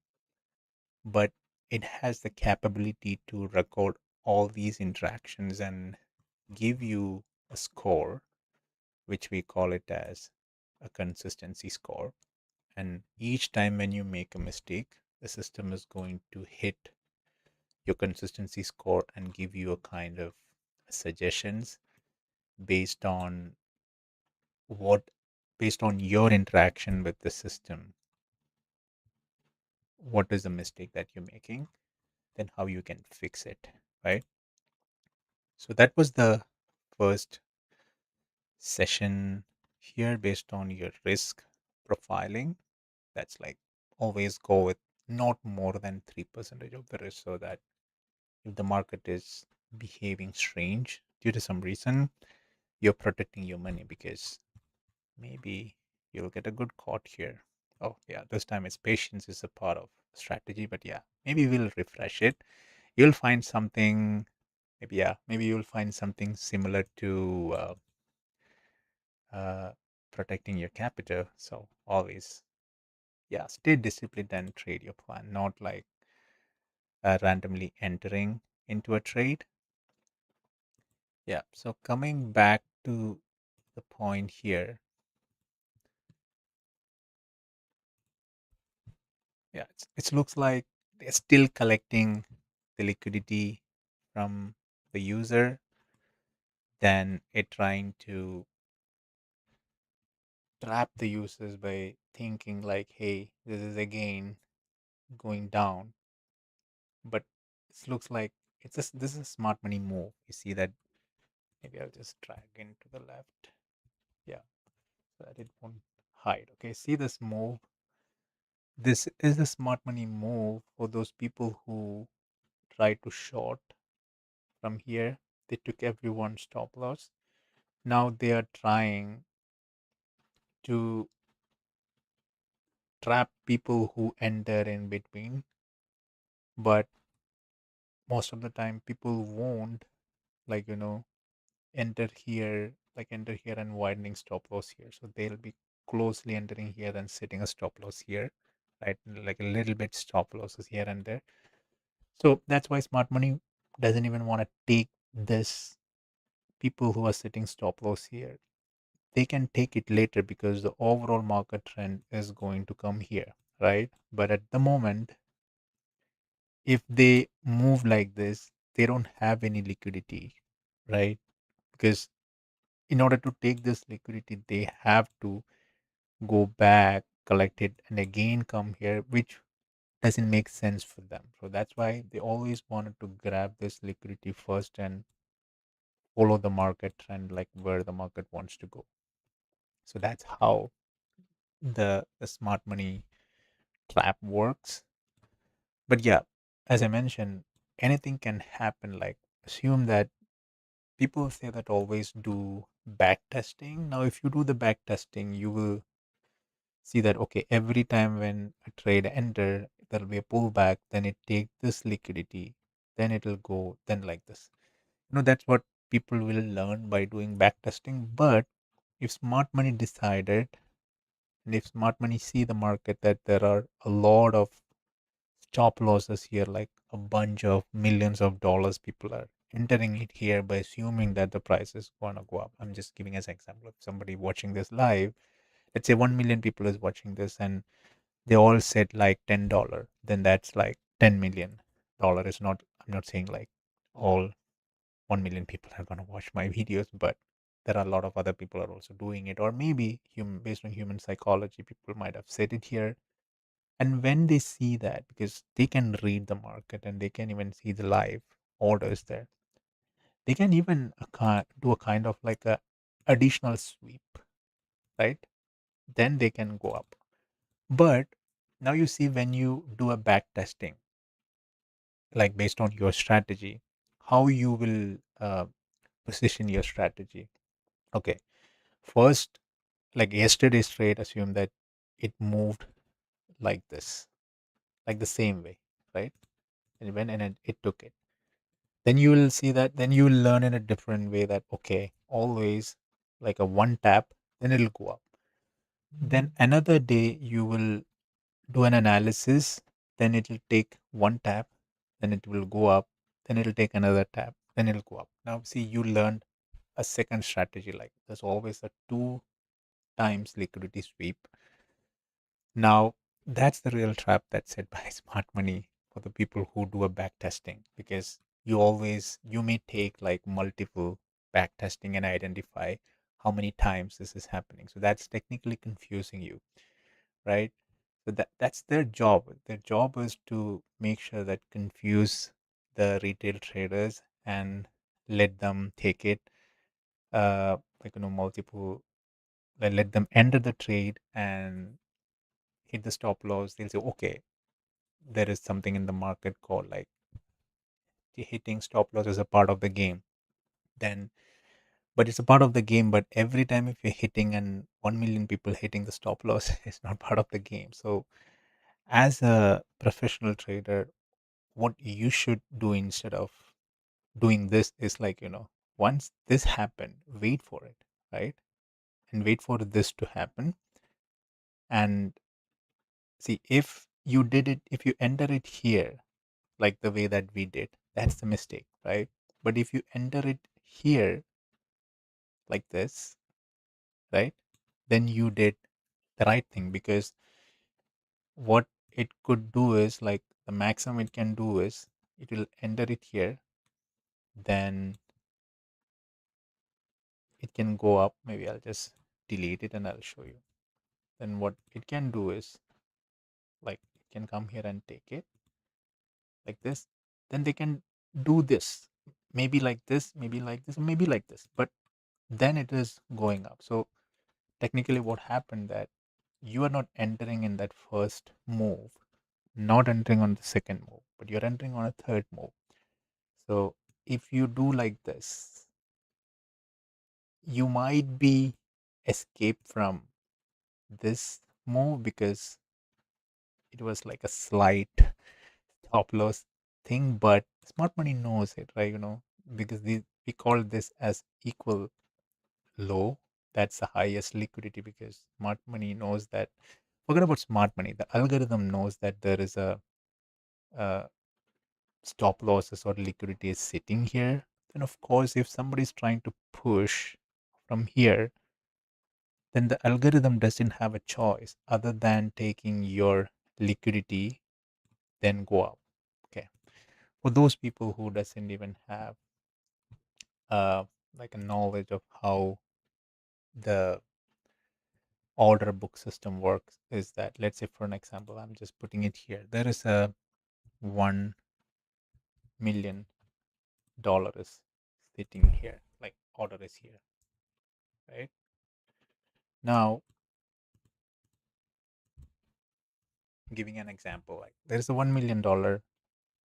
but it has the capability to record all these interactions and give you a score, which we call it as a consistency score. And each time when you make a mistake, the system is going to hit your consistency score and give you a kind of suggestions based on what based on your interaction with the system, what is the mistake that you're making, then how you can fix it, right? So that was the first session here based on your risk profiling. That's like always go with not more than 3% of the risk, so that if the market is behaving strange due to some reason, you're protecting your money, because maybe you'll get a good caught here. Oh yeah, this time it's patience is a part of strategy, but yeah, maybe we'll refresh it. You'll find something, maybe yeah, maybe you'll find something similar to uh, protecting your capital. So always, yeah, stay disciplined and trade your plan, not like randomly entering into a trade. Yeah. So coming back to the point here, yeah, it looks like they're still collecting the liquidity from the user, then it trying to trap the users by thinking like, hey, this is again going down. But it looks like this is a smart money move. You see that? Maybe I'll just drag into the left. Yeah, so that it won't hide. Okay, see this move? This is a smart money move for those people who try to short from here. They took everyone's stop loss. Now they are trying to trap people who enter in between, but most of the time people won't, like, enter here, like enter here and widening stop loss here. So they'll be closely entering here and setting a stop loss here, right? Like a little bit stop losses here and there. So that's why smart money doesn't even want to take this. People who are setting stop loss here, they can take it later because the overall market trend is going to come here, right? But at the moment, if they move like this, they don't have any liquidity, right? Because in order to take this liquidity, they have to go back, collect it, and again come here, which doesn't make sense for them. So that's why they always wanted to grab this liquidity first and follow the market trend, like where the market wants to go. So that's how the smart money trap works. But yeah, as I mentioned, anything can happen. Like, assume that people say that always do back testing. Now, if you do the back testing, you will see that okay, every time when a trade enter, there'll be a pullback, then it take this liquidity, then it'll go, then like this. That's what people will learn by doing back testing. But if smart money decided, and if smart money see the market that there are a lot of stop losses here, like a bunch of millions of dollars people are entering it here by assuming that the price is going to go up. I'm just giving as an example of somebody watching this live. Let's say 1 million people is watching this and they all said like $10, then that's like $10 million. Is not, I'm not saying like all 1 million people are going to watch my videos, but there are a lot of other people are also doing it. Or maybe based on human psychology, people might have said it here. And when they see that, because they can read the market and they can even see the live orders there, they can even do a kind of like a additional sweep, right? Then they can go up. But now you see, when you do a back testing, like based on your strategy, how you will position your strategy. Okay, first, like yesterday's trade, assume that it moved like this, like the same way, right? And it went and it took it. Then you will see that, then you will learn in a different way that, okay, always like a one tap, then it'll go up. Then another day, you will do an analysis, then it will take one tap, then it will go up, then it'll take another tap, then it'll go up. Now, see, you learned a second strategy. Like there's always a two times liquidity sweep. Now, that's the real trap that's set by smart money for the people who do a back testing, because you may take like multiple back testing and identify how many times this is happening. So that's technically confusing you, right? So that's their job. Their job is to make sure that confuse the retail traders and let them take it, multiple, let them enter the trade and hit the stop loss. They'll say, okay, there is something in the market called like hitting stop loss is a part of the game. Then, but it's a part of the game. But every time if you're hitting and 1 million people hitting the stop loss, it's not part of the game. So, as a professional trader, what you should do instead of doing this is like, once this happened, wait for it, right? And wait for this to happen. And see, if you enter it here, like the way that we did, that's the mistake, right? But if you enter it here like this, right, then you did the right thing, because what it could do is like the maximum it can do is it will enter it here, then it can go up. Maybe I'll just delete it and I'll show you. Then what it can do is like it can come here and take it like this. Then they can do this, maybe like this, maybe like this, maybe like this, but then it is going up. So technically what happened that you are not entering in that first move, not entering on the second move, but you're entering on a third move. So if you do like this, you might be escape from this move because it was like a slight stop loss thing, but smart money knows it, right? Because we call this as equal low. That's the highest liquidity, because smart money knows that. Forget about smart money. The algorithm knows that there is a stop losses or liquidity is sitting here. Then, of course, if somebody is trying to push from here, then the algorithm doesn't have a choice other than taking your liquidity, then go up. Okay. For those people who doesn't even have uh, like a knowledge of how the order book system works, is that, let's say for an example, I'm just putting it here. There is a $1 million is sitting here, like order is here, right? Now, giving an example, like there is a $1 million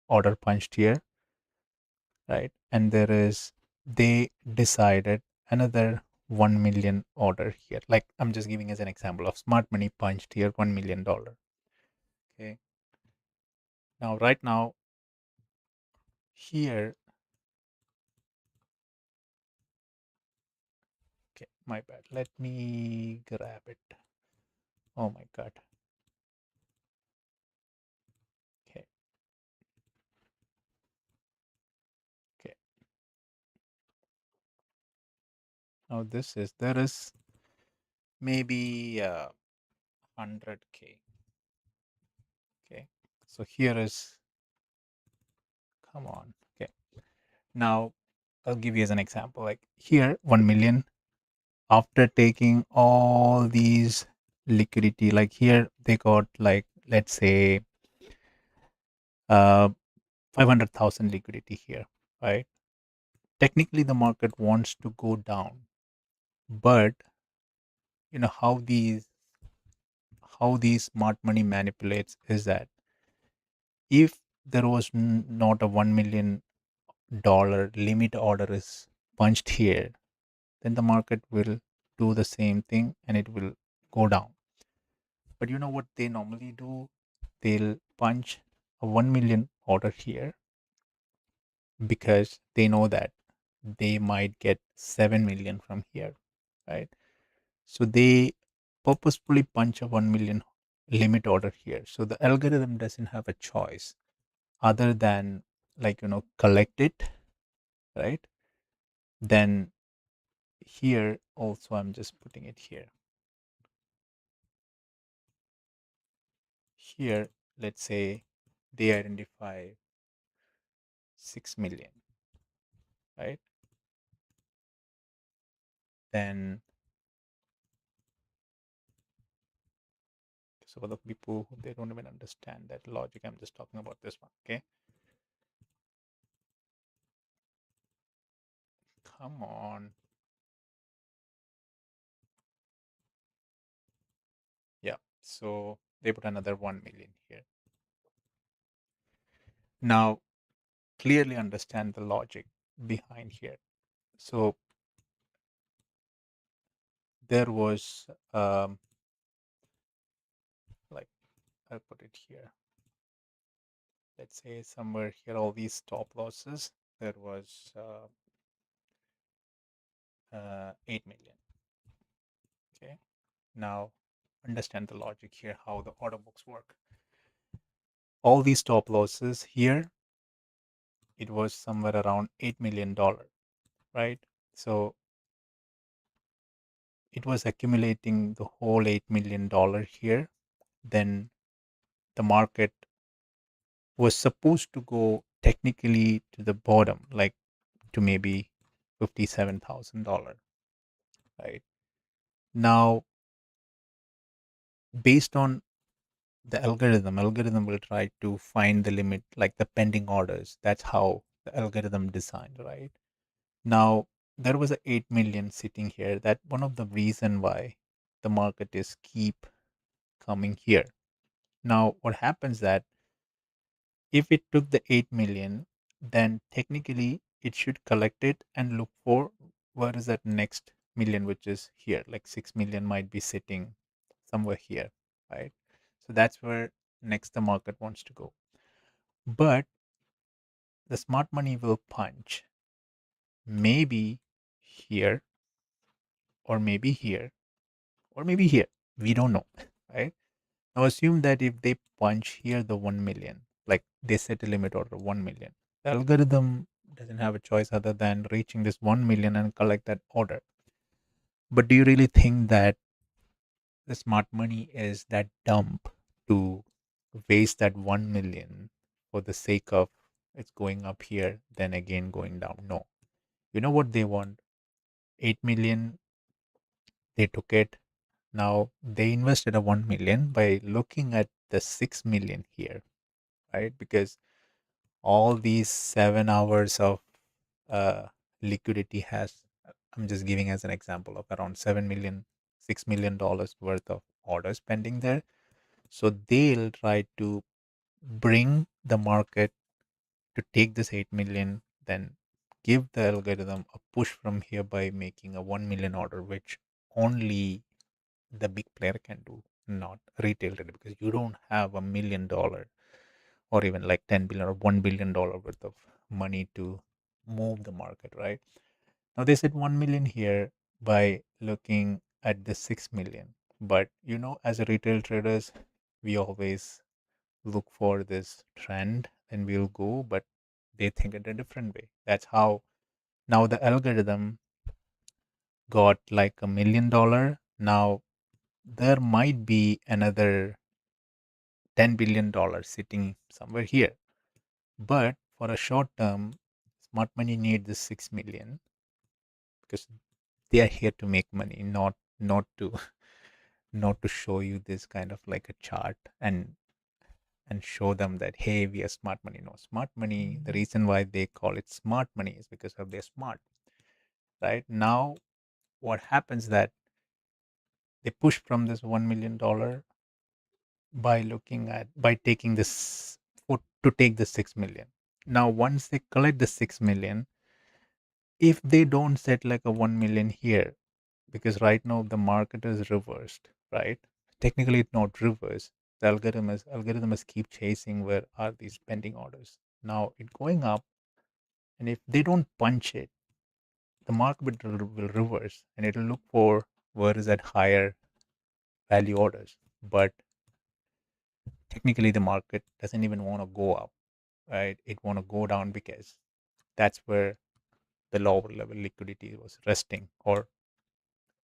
order punched here, right? And they decided another 1 million order here. Like I'm just giving as an example of smart money punched here $1 million. Okay. Now, right now, here, okay, my bad. Let me grab it. Oh my God. Okay. Okay. Now, there is maybe 100K. Okay. So here is, come on. Okay. Now, I'll give you as an example. Like here, 1 million, after taking all these liquidity, like here, they got like, let's say, uh, 500,000 liquidity here, right? Technically, the market wants to go down, but you know how these smart money manipulates is that if there was not a $1 million limit order is punched here, then the market will do the same thing and it will go down. But you know what they normally do? They'll punch a 1 million order here because they know that they might get 7 million from here, right? So they purposefully punch a 1 million limit order here. So the algorithm doesn't have a choice other than, like, collect it, right? Then here also I'm just putting it here. Here, let's say they identify 6 million, right? Then, so for the people who they don't even understand that logic, I'm just talking about this one, okay? Come on. Yeah. So they put another 1 million here. Now, clearly understand the logic behind here. So there was, like, I'll put it here. Let's say somewhere here, all these stop losses, there was 8 million. Okay. Now, understand the logic here, how the order books work. All these stop losses here, it was somewhere around $8 million, right? So it was accumulating the whole $8 million here. Then the market was supposed to go technically to the bottom, like to maybe $57,000, right? Now, based on the algorithm will try to find the limit, like the pending orders. That's how the algorithm designed, right? Now, there was a 8 million sitting here. That one of the reason why the market is keep coming here. Now, what happens that if it took the 8 million, then technically it should collect it and look for where is that next million, which is here. Like 6 million might be sitting somewhere here, right? So that's where next the market wants to go. But the smart money will punch maybe here, or maybe here, or maybe here. We don't know, right? Now assume that if they punch here the 1 million, like they set a limit order 1 million, the algorithm doesn't have a choice other than reaching this 1 million and collect that order. But do you really think that the smart money is that dumb to waste that 1 million for the sake of it's going up here, then again going down? No. You know what they want? 8 million, they took it. Now they invested a 1 million by looking at the 6 million here, right? Because all these 7 hours of uh, liquidity has, I'm just giving as an example of around 7 million, $6 million worth of orders pending there. So they'll try to bring the market to take this 8 million, then give the algorithm a push from here by making a 1 million order, which only the big player can do, not retail trader, because you don't have $1 million or even like 10 billion or $1 billion worth of money to move the market, right? Now they said 1 million here by looking at the 6 million. But as a retail traders, we always look for this trend and we'll go, but they think it a different way. That's how now the algorithm got like $1 million. Now there might be another $10 billion sitting somewhere here. But for a short term, smart money need this 6 million because they are here to make money, not to not to show you this kind of like a chart and show them that hey, we are smart money. No, smart money, the reason why they call it smart money is because of they're smart. Right now, what happens that they push from this $1 million by taking this to take the 6 million. Now once they collect the 6 million, if they don't set like a 1 million here, because right now the market is reversed, right? Technically it's not reversed. The algorithm is keep chasing where are these pending orders. Now it going up, and if they don't punch it, the market will reverse and it will look for where is that higher value orders. But technically the market doesn't even want to go up, right? It want to go down because that's where the lower level liquidity was resting, or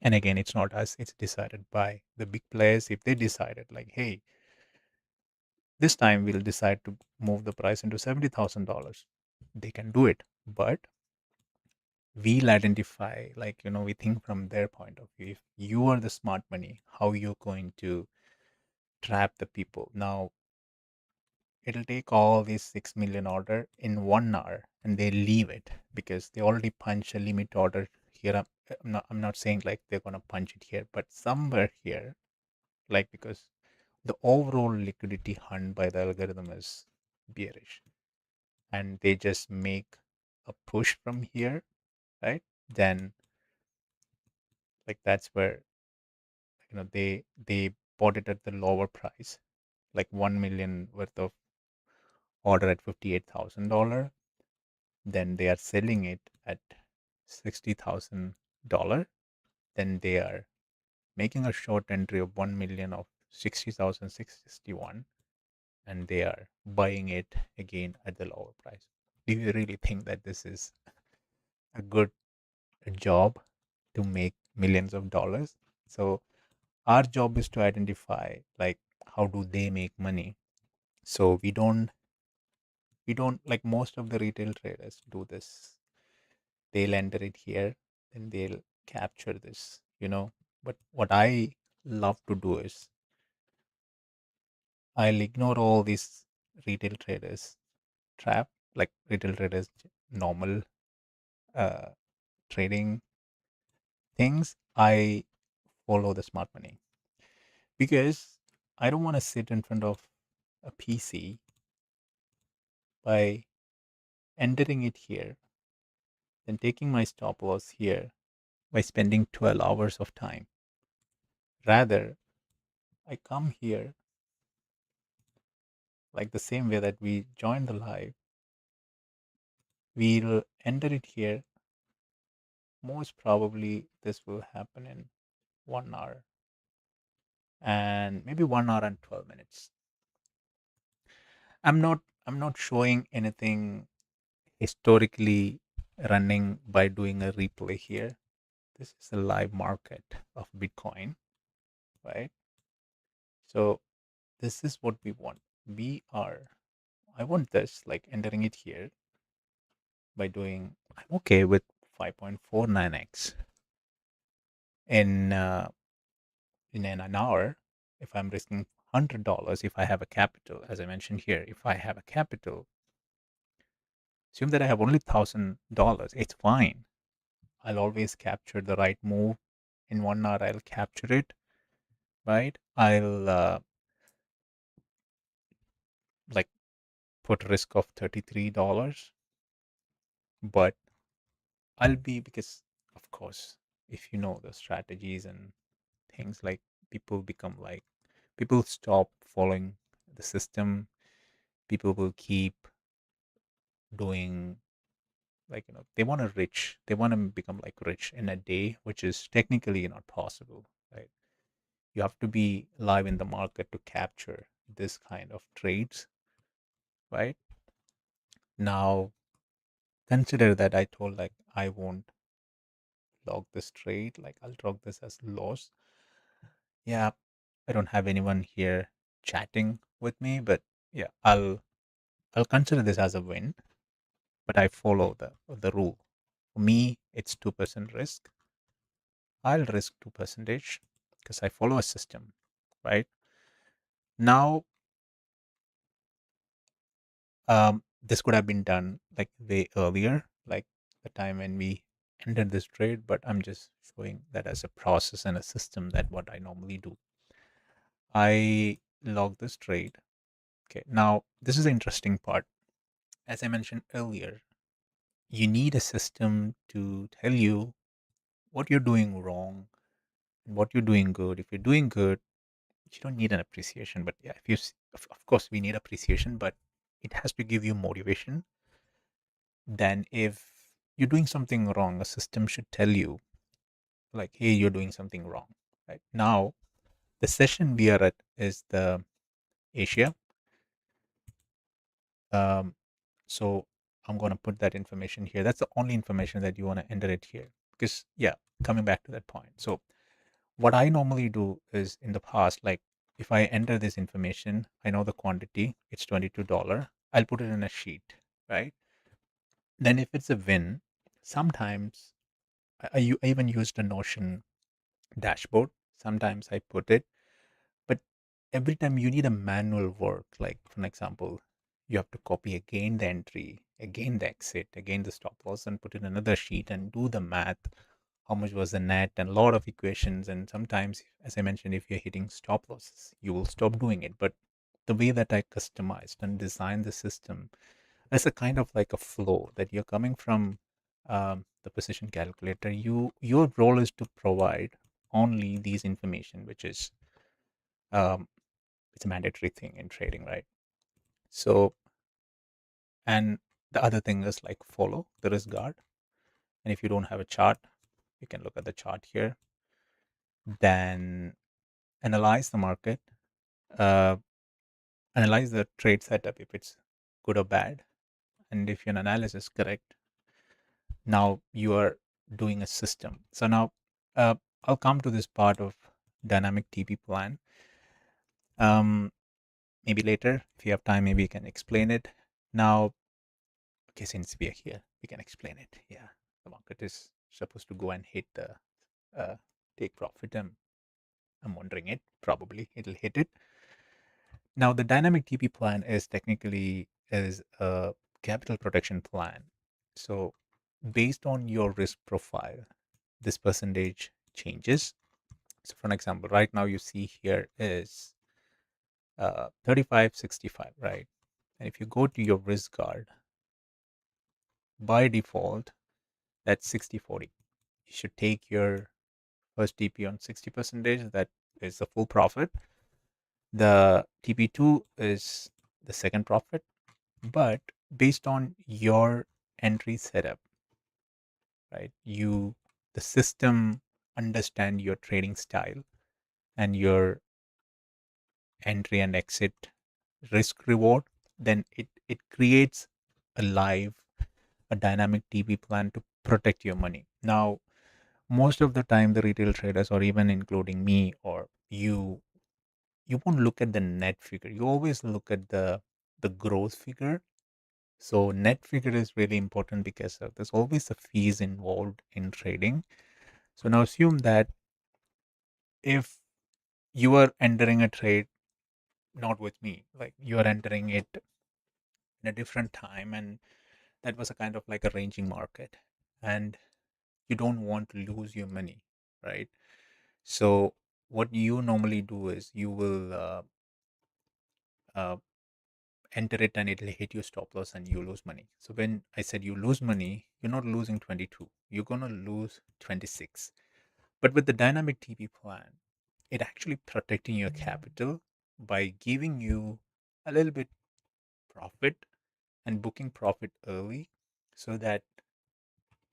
And again, it's not us, it's decided by the big players. If they decided, like, hey, this time we'll decide to move the price into $70,000, they can do it. But we'll identify, like, we think from their point of view. If you are the smart money, how you're going to trap the people. Now, it'll take all these 6 million order in 1 hour and they leave it because they already punch a limit order here. I'm not saying like they're going to punch it here, but somewhere here, like, because the overall liquidity hunt by the algorithm is bearish and they just make a push from here, right? Then, like, that's where, they bought it at the lower price, like 1 million worth of order at $58,000. Then they are selling it at $60,000. Then they are making a short entry of 1 million of 60,661, and they are buying it again at the lower price. Do you really think that this is a good job to make millions of dollars? So our job is to identify, like, how do they make money. So we don't like most of the retail traders do this. They'll enter it here, then they'll capture this. But what I love to do is I'll ignore all these retail traders trap, like retail traders normal uh, trading things. I follow the smart money because I don't want to sit in front of a PC by entering it here, then taking my stop loss here by spending 12 hours of time. Rather, I come here like the same way that we join the live, we'll enter it here. Most probably this will happen in 1 hour and maybe 1 hour and 12 minutes. I'm not showing anything historically running by doing a replay here. This is a live market of Bitcoin, right? So this is what we want. I want this, like, entering it here by doing, I'm okay with 5.49x in an hour. If I'm risking $100, if I have a capital, as I mentioned here, if I have a capital, assume that I have only $1,000, it's fine. I'll always capture the right move. In 1 hour, I'll capture it, right? I'll like put risk of $33, but I'll be, because of course, if you know the strategies and things, like, people become like, people stop following the system. People will keep doing, like, they want to become like rich in a day, which is technically not possible, right? You have to be live in the market to capture this kind of trades, right? Now, consider that I told, like, I won't log this trade, like, I'll log this as loss. Yeah, I don't have anyone here chatting with me, but yeah, I'll consider this as a win, but I follow the rule. For me, it's 2% risk. I'll risk 2% because I follow a system, right? Now, this could have been done like way earlier, like the time when we entered this trade, but I'm just showing that as a process and a system, that what I normally do. I log this trade. Okay, now this is the interesting part. As I mentioned earlier, you need a system to tell you what you're doing wrong and what you're doing good. If you're doing good, you don't need an appreciation. But yeah, if of course, we need appreciation, but it has to give you motivation. Then, if you're doing something wrong, a system should tell you, like, hey, you're doing something wrong. Right now, the session we are at is the Asia. Um, so I'm going to put that information here. That's the only information that you want to enter it here. Because, yeah, coming back to that point. So What I normally do is in the past, like if I enter this information, I know the quantity, it's $22. I'll put it in a sheet, right? Then if it's a win, sometimes I even used a Notion dashboard. Sometimes I put it, but every time you need a manual work, like for an example, you have to copy again the entry, again the exit, again the stop loss, and put in another sheet and do the math. How much was the net, and a lot of equations. And sometimes, as I mentioned, if you're hitting stop losses, you will stop doing it. But the way that I customized and designed the system, it's a kind of like a flow that you're coming from the position calculator. Your role is to provide only these information, which is um, it's a mandatory thing in trading, right? So, and the other thing is like follow the risk guard. And if you don't have a chart, you can look at the chart here. Then analyze the market, uh, analyze the trade setup if it's good or bad. And if your analysis is correct, now you are doing a system. So now uh, I'll come to this part of dynamic TP plan. Um, Maybe later, if you have time, maybe you can explain it. Now, okay, since we are here, we can explain it. Yeah, the market is supposed to go and hit the uh, take profit. I'm wondering it. Probably it'll hit it. Now, the dynamic TP plan is technically is a capital protection plan. So, based on your risk profile, this percentage changes. So, for an example, right now you see here is 3565, right? And if you go to your risk guard, by default, that's 60/40. You should take your first TP on 60 percentage. That is the full profit. The TP2 is the second profit, but based on your entry setup, right? The system understand your trading style and your entry and exit risk reward, then it creates a live, a dynamic TP plan to protect your money. Now, most of the time, the retail traders, or even including me or you won't look at the net figure. You always look at the gross figure. So net figure is really important because there's always a fees involved in trading. So now assume that if you are entering a trade not with me, like you are entering it in a different time, and that was a kind of like a ranging market, and you don't want to lose your money, right? So what you normally do is you will uh, enter it and it'll hit your stop loss and you lose money. So when I said you lose money, you're not losing 22, you're going to lose 26. But with the dynamic TP plan, it actually protecting your capital by giving you a little bit profit and booking profit early so that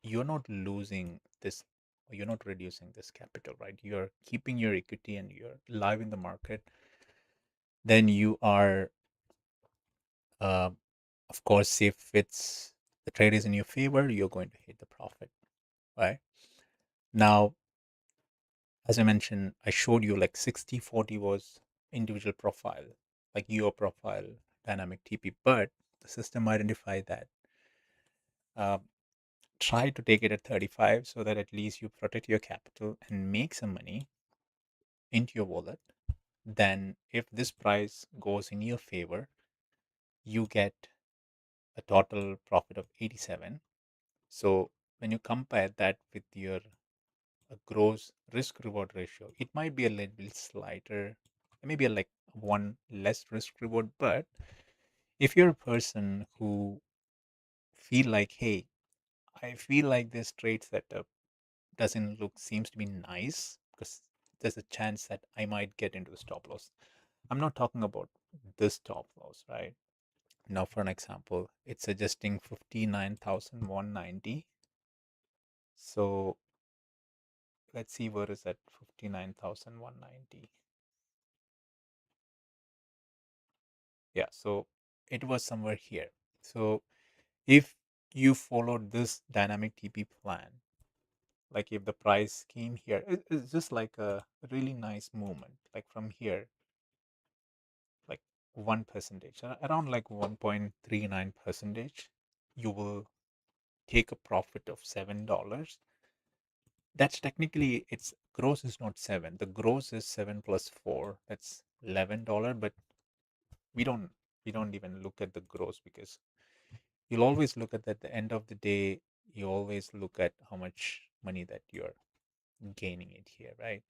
you're not losing this or you're not reducing this capital, right? You're keeping your equity and you're live in the market. Then you are, uh, of course, if it's the trade is in your favor, you're going to hit the profit, right? Now, as I mentioned, I showed you like 60/40 was individual profile, like your profile, dynamic TP, but the system identified that. Uh, Try to take it at 35 so that at least you protect your capital and make some money into your wallet. Then, if this price goes in your favor, you get a total profit of 87. So, when you compare that with your gross risk reward ratio, it might be a little bit slighter, maybe like one less risk reward. But if you're a person who feel like, hey, I feel like this trade setup doesn't look seems to be nice because there's a chance that I might get into the stop loss. I'm not talking about this stop loss, right? Now, for an example, it's suggesting 59,190. So let's see where is that 59,190. Yeah, so it was somewhere here. So if you followed this dynamic TP plan, Like if the price came here, it's just like a really nice movement. Like from here, like 1%, around like 1.39%, you will take a profit of $7. That's technically its gross is not seven. The gross is 7 plus 4. That's $11. But we don't we don't even look at the gross because you'll always look at the end of the day. You always look at how much money that you're gaining it here, right?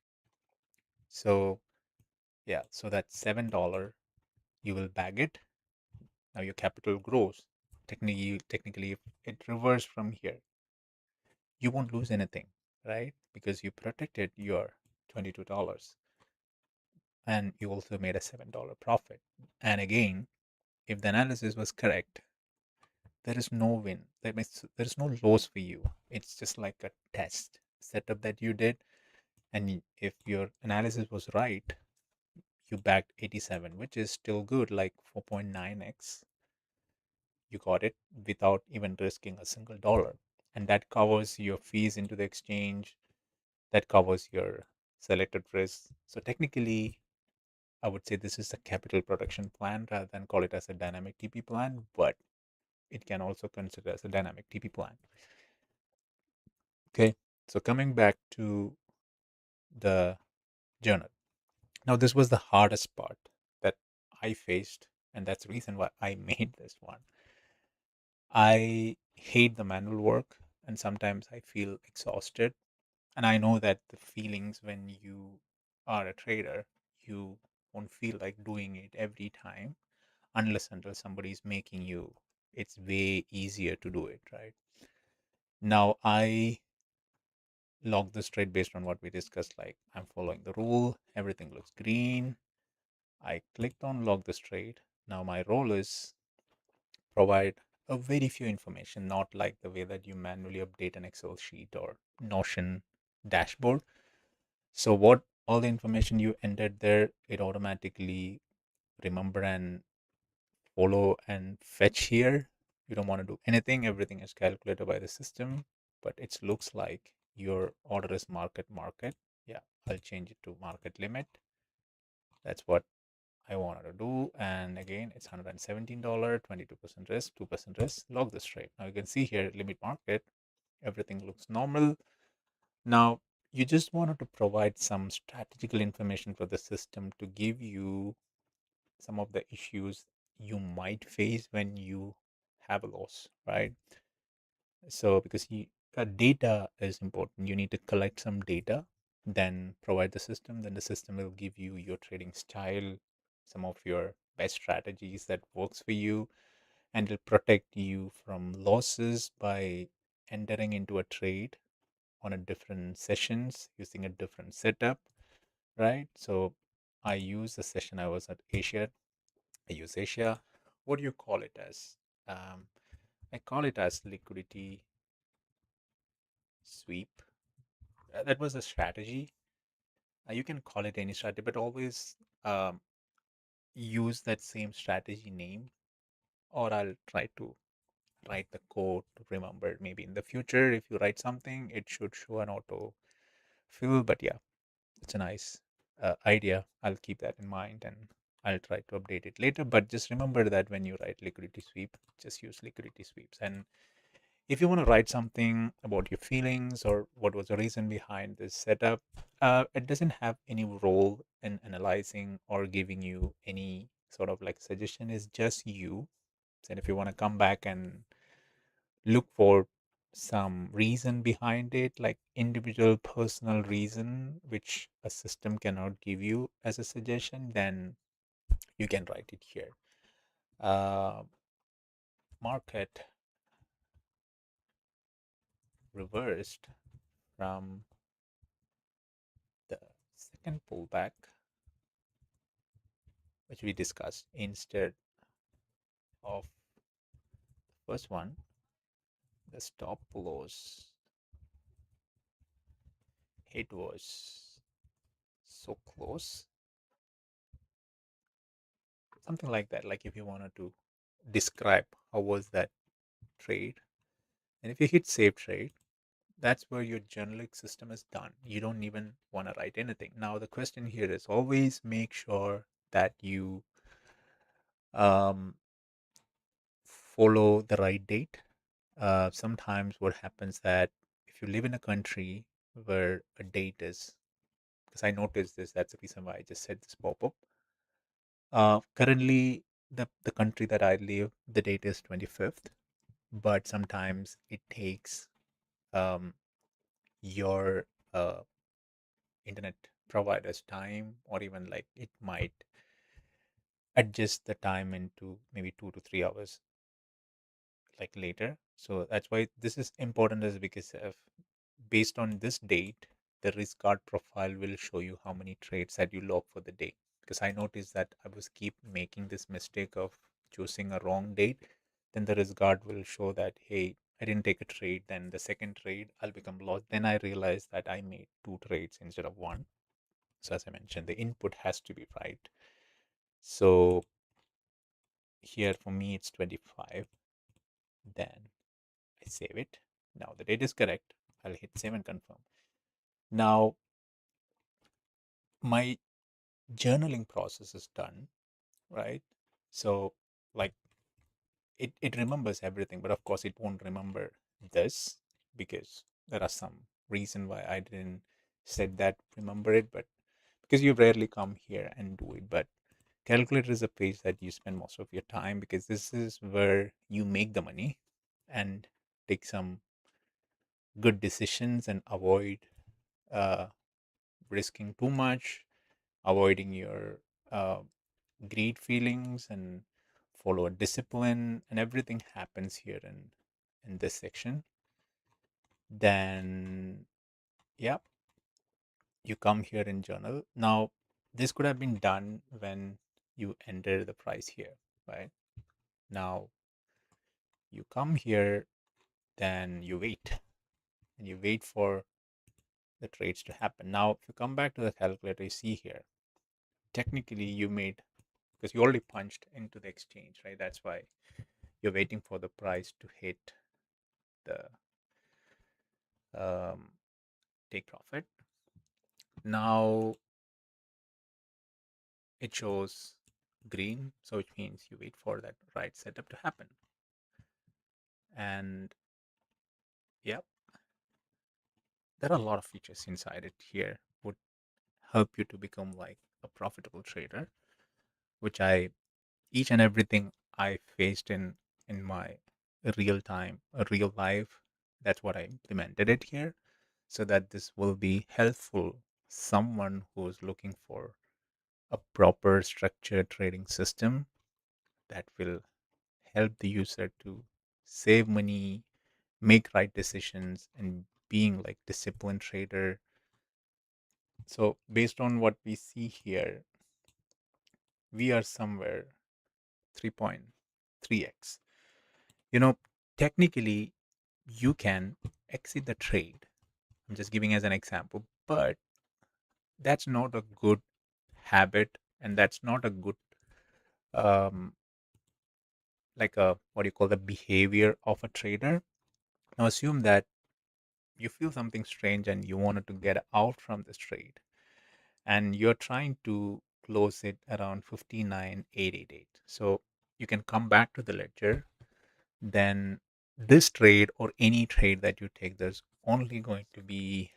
So yeah, so that $7 you will bag it. Now your capital grows. Technically, if it reverses from here, you won't lose anything, right? Because you protected your $22 and you also made a $7 profit. And again, if the analysis was correct, there is no win. That means there is no loss for you. It's just like a test setup that you did. And if your analysis was right, you backed 87, which is still good, like 4.9x. You got it without even risking a single dollar. And that covers your fees into the exchange, that covers your selected risks. So technically, I would say this is a capital protection plan rather than call it as a dynamic TP plan, but it can also consider as a dynamic TP plan. Okay, so coming back to the journal. Now, this was the hardest part that I faced, and that's the reason why I made this one. I hate the manual work, and sometimes I feel exhausted. And I know that the feelings when you are a trader, you won't feel like doing it every time unless until somebody is making you. It's way easier to do it, right? Now, I log this trade based on what we discussed. Like I'm following the rule, everything looks green. I clicked on log this trade. Now my role is provide a very few information, not like the way that you manually update an Excel sheet or Notion dashboard. So what all the information you entered there, it automatically remember and follow and fetch here. You don't want to do anything. Everything is calculated by the system, but it looks like your order is market. Yeah, I'll change it to market limit. That's what I wanted to do. And again, it's $117, 22% risk, 2% risk. Log this trade. Now you can see here, limit market, everything looks normal. Now you just wanted to provide some strategical information for the system to give you some of the issues you might face when you have a loss, right? So because data is important, you need to collect some data, then provide the system. Then the system will give you your trading style, some of your best strategies that works for you, and it'll protect you from losses by entering into a trade on a different sessions using a different setup, right? So I use the session I was at Asia. I use Asia. What do you call it as? Um, I call it as liquidity sweep. That was a strategy. You can call it any strategy, but always um, use that same strategy name, or I'll try to write the code to remember. Maybe in the future, if you write something, it should show an auto fill. But yeah, it's a nice idea. I'll keep that in mind and I'll try to update it later. But just remember that when you write liquidity sweep, just use liquidity sweeps. And if you want to write something about your feelings or what was the reason behind this setup, it doesn't have any role in analyzing or giving you any sort of like suggestion. It's just you. And if you want to come back and look for some reason behind it, like individual personal reason, which a system cannot give you as a suggestion, then you can write it here. Uh, Market reversed from the second pullback, which we discussed instead of the first one. The stop loss hit was so close, something like that. Like if you wanted to describe how was that trade, and if you hit save trade, That's where your journaling system is done. You don't even want to write anything. Now, the question here is always make sure that you um, follow the right date. Sometimes what happens that if you live in a country where a date is, because I noticed this, that's the reason why I just said this pop up. Currently, the country that I live, the date is 25th, but sometimes it takes um, your internet provider's time, or even like it might adjust the time into maybe 2 to 3 hours like later. So that's why this is important, is because of based on this date, the risk card profile will show you how many trades that you log for the day. Because I noticed that I was keep making this mistake of choosing a wrong date, then the risk guard will show that, hey, I didn't take a trade. Then the second trade I'll become lost. Then I realized that I made two trades instead of one. So as I mentioned, the input has to be right. So here for me it's 25. Then I save it. Now the date is correct. I'll hit save and confirm. Now my journaling process is done, right? So like it remembers everything, but of course it won't remember this because there are some reason why I didn't set that remember it, but because you rarely come here and do it. But calculator is a page that you spend most of your time, because this is where you make the money and take some good decisions and avoid uh, risking too much, avoiding your uh, greed feelings, and follow a discipline, and everything happens here in this section. Then yeah, you come here in journal. Now this could have been done when you enter the price here, right? Now you come here, then you wait, and you wait for the trades to happen. Now if you come back to the calculator, you see here technically you made, because you already punched into the exchange, right? That's why you're waiting for the price to hit the um, take profit. Now it shows green, so which means you wait for that right setup to happen. And yep, there are a lot of features inside it here would help you to become like a profitable trader, which I each and everything I faced in my real life. That's what I implemented it here, so that this will be helpful someone who's looking for a proper structured trading system that will help the user to save money, make right decisions, and being like disciplined trader. So based on what we see here, we are somewhere 3.3x. You know, technically you can exit the trade. I'm just giving as an example, but that's not a good habit, and that's not a good um like a what do you call the behavior of a trader. Now assume that you feel something strange and you wanted to get out from this trade, and you're trying to close it around 59,888. So you can come back to the ledger. Then this trade or any trade that you take, there's only going to be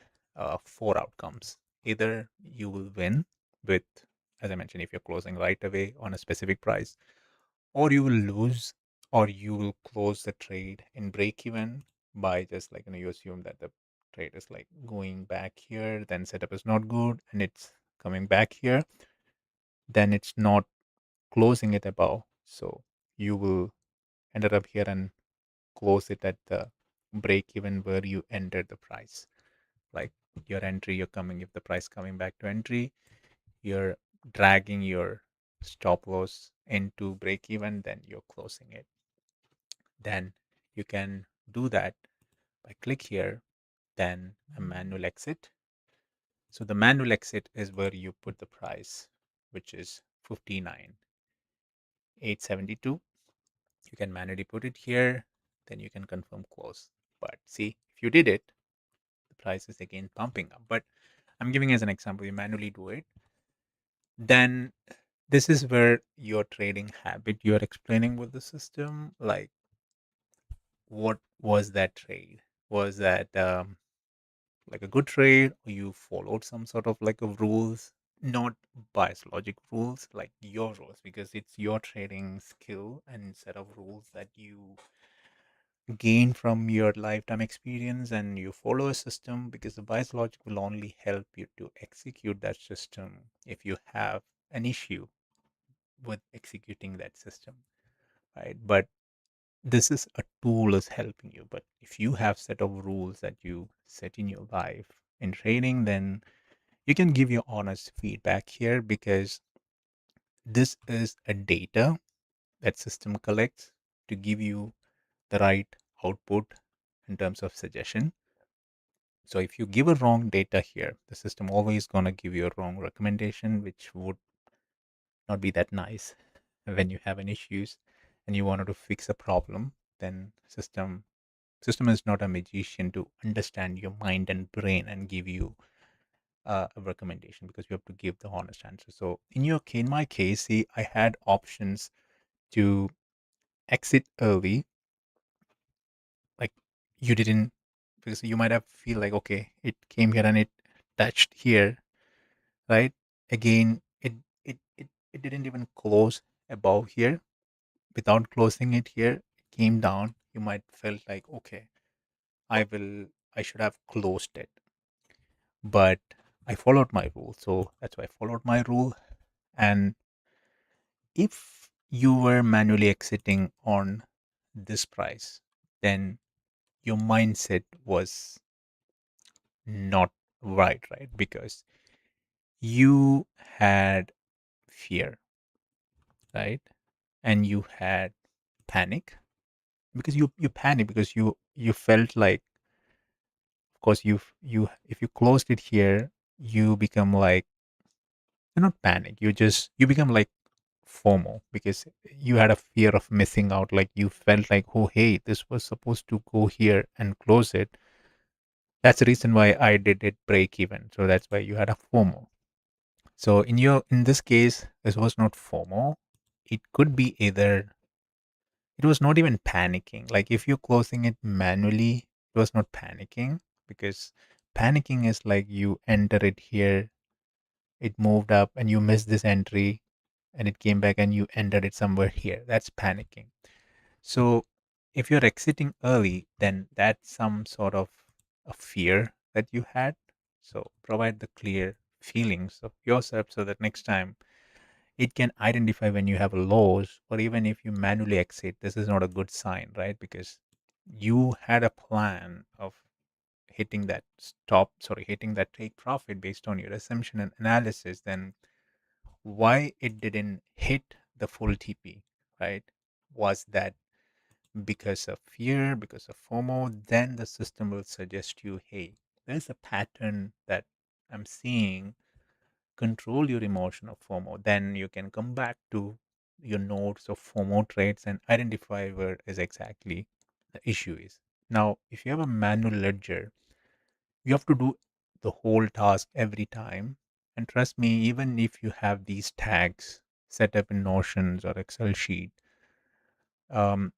four outcomes. Either you will win with, as I mentioned, if you're closing right away on a specific price, or you will lose, or you will close the trade in break even by just like, you assume that the trade is like going back here, then setup is not good, and it's coming back here, then it's not closing it above. So you will ended up here and close it at the break even where you entered the price. Like your entry, you're coming, if the price coming back to entry, you're dragging your stop loss into break even, then you're closing it. Then you can do that by click here, then a manual exit. So the manual exit is where you put the price, which is 59,872. You can manually put it here, then you can confirm close. But see, if you did it, price is again pumping up. But I'm giving as an example, you manually do it, then this is where your trading habit you're explaining with the system, like what was that trade? Was that like a good trade, or you followed some sort of like a rules, not bias logic rules, like your rules, because it's your trading skill and set of rules that you gain from your lifetime experience, and you follow a system, because the bias logic will only help you to execute that system if you have an issue with executing that system, right? But this is a tool is helping you. But if you have set of rules that you set in your life in trading, then you can give your honest feedback here, because this is a data that system collects to give you the right output in terms of suggestion. So if you give a wrong data here, the system always going to give you a wrong recommendation, which would not be that nice when you have an issues and you wanted to fix a problem. Then system is not a magician to understand your mind and brain and give you a recommendation, because you have to give the honest answer. So in my case, see, I had options to exit early, like you didn't, because you might have feel like, okay, it came here and it touched here, right? Again, it didn't even close above here. Without closing it here, it came down. You might felt like, okay, I should have closed it, but I followed my rule. So that's why I followed my rule. And if you were manually exiting on this price, then your mindset was not right? Because you had fear, right? And you had panic, because you panic because you felt like, of course, you if you closed it here, you become like, you're not panic, you become like FOMO, because you had a fear of missing out. Like you felt like, oh, hey, this was supposed to go here and close it. That's the reason why I did it break even. So that's why you had a FOMO. So in this case, this was not FOMO. It could be either, it was not even panicking. Like if you're closing it manually, it was not panicking, because panicking is like you enter it here, it moved up and you missed this entry and it came back and you entered it somewhere here. That's panicking. So if you're exiting early, then that's some sort of a fear that you had. So provide the clear feelings of yourself, so that next time it can identify when you have lows, or even if you manually exit, this is not a good sign, right? Because you had a plan of hitting that take profit based on your assumption and analysis. Then why it didn't hit the full TP, right? Was that because of fear, because of FOMO? Then the system will suggest you, hey, there's a pattern that I'm seeing. Control your emotion of FOMO. Then you can come back to your notes of FOMO traits and identify where is exactly the issue is. Now, if you have a manual ledger, you have to do the whole task every time. And trust me, even if you have these tags set up in Notions or Excel sheet, um,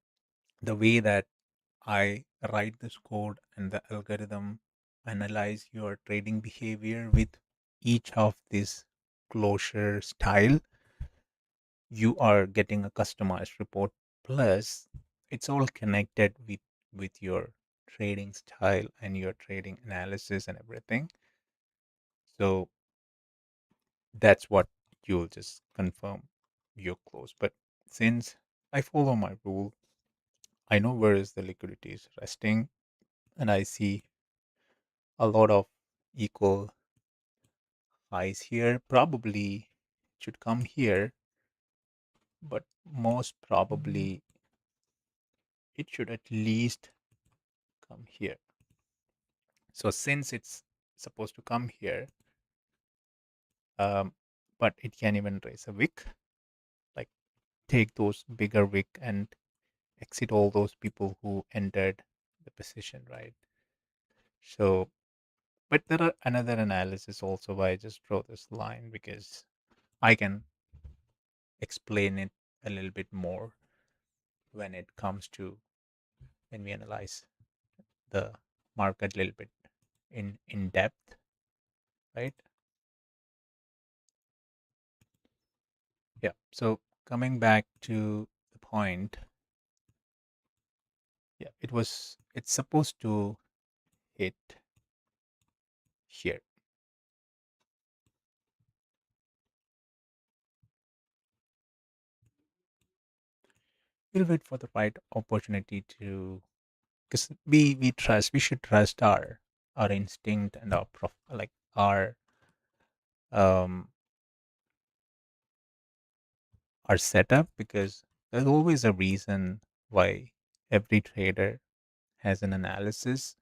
the way that I write this code and the algorithm analyze your trading behavior with each of this closure style, you are getting a customized report. Plus, it's all connected with your trading style and your trading analysis and everything. So that's what you'll just confirm your close. But since I follow my rule, I know where is the liquidity is resting, and I see a lot of equal highs here. Probably it should come here, but most probably it should at least come here. So since it's supposed to come here, um, but it can even raise a wick, like take those bigger wick and exit all those people who entered the position, right? So But there are another analysis also why I just draw this line because I can explain it a little bit more when it comes to when we analyze the market a little bit in depth, right? Yeah. So coming back to the point, yeah, it's supposed to hit here. We'll wait for the right opportunity to because we should trust our instinct and like um our setup because there's always a reason why every trader has an analysis.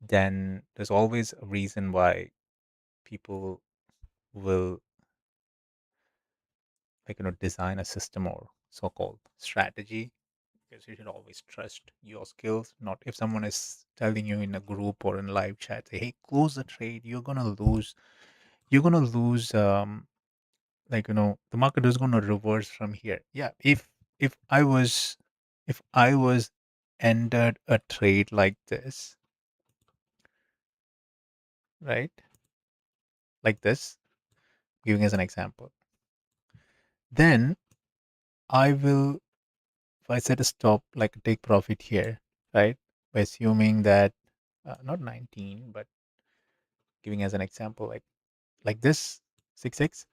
Then there's always a reason why people will design a system or so-called strategy because you should always trust your skills. Not if someone is telling you in a group or in live chat, say, "Hey, close the trade. You're gonna lose. You're gonna lose. The market is gonna reverse from here." Yeah, if I was entered a trade like this, right, like this, giving as an example, then I will if I set a stop, like take profit here, right, by assuming that not 19, but giving as an example, like this 6x.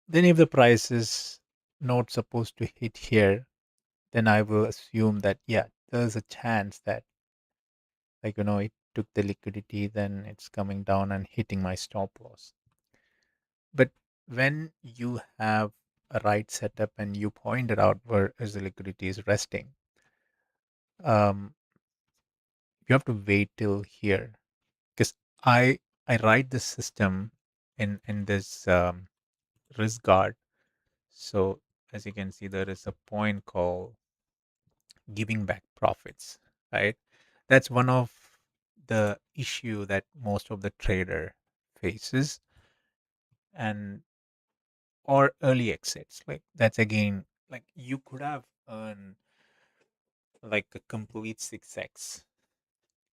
Then if the price is not supposed to hit here, then I will assume that yeah, there's a chance that it took the liquidity, then it's coming down and hitting my stop loss. But when you have a right setup and you pointed out where is the liquidity is resting, um, you have to wait till here because I write this system in this risk guard. So as you can see, there is a point called giving back profits, right? That's one of the issue that most of the trader faces, and or early exits. Like that's again, like you could have earned like a complete 6x,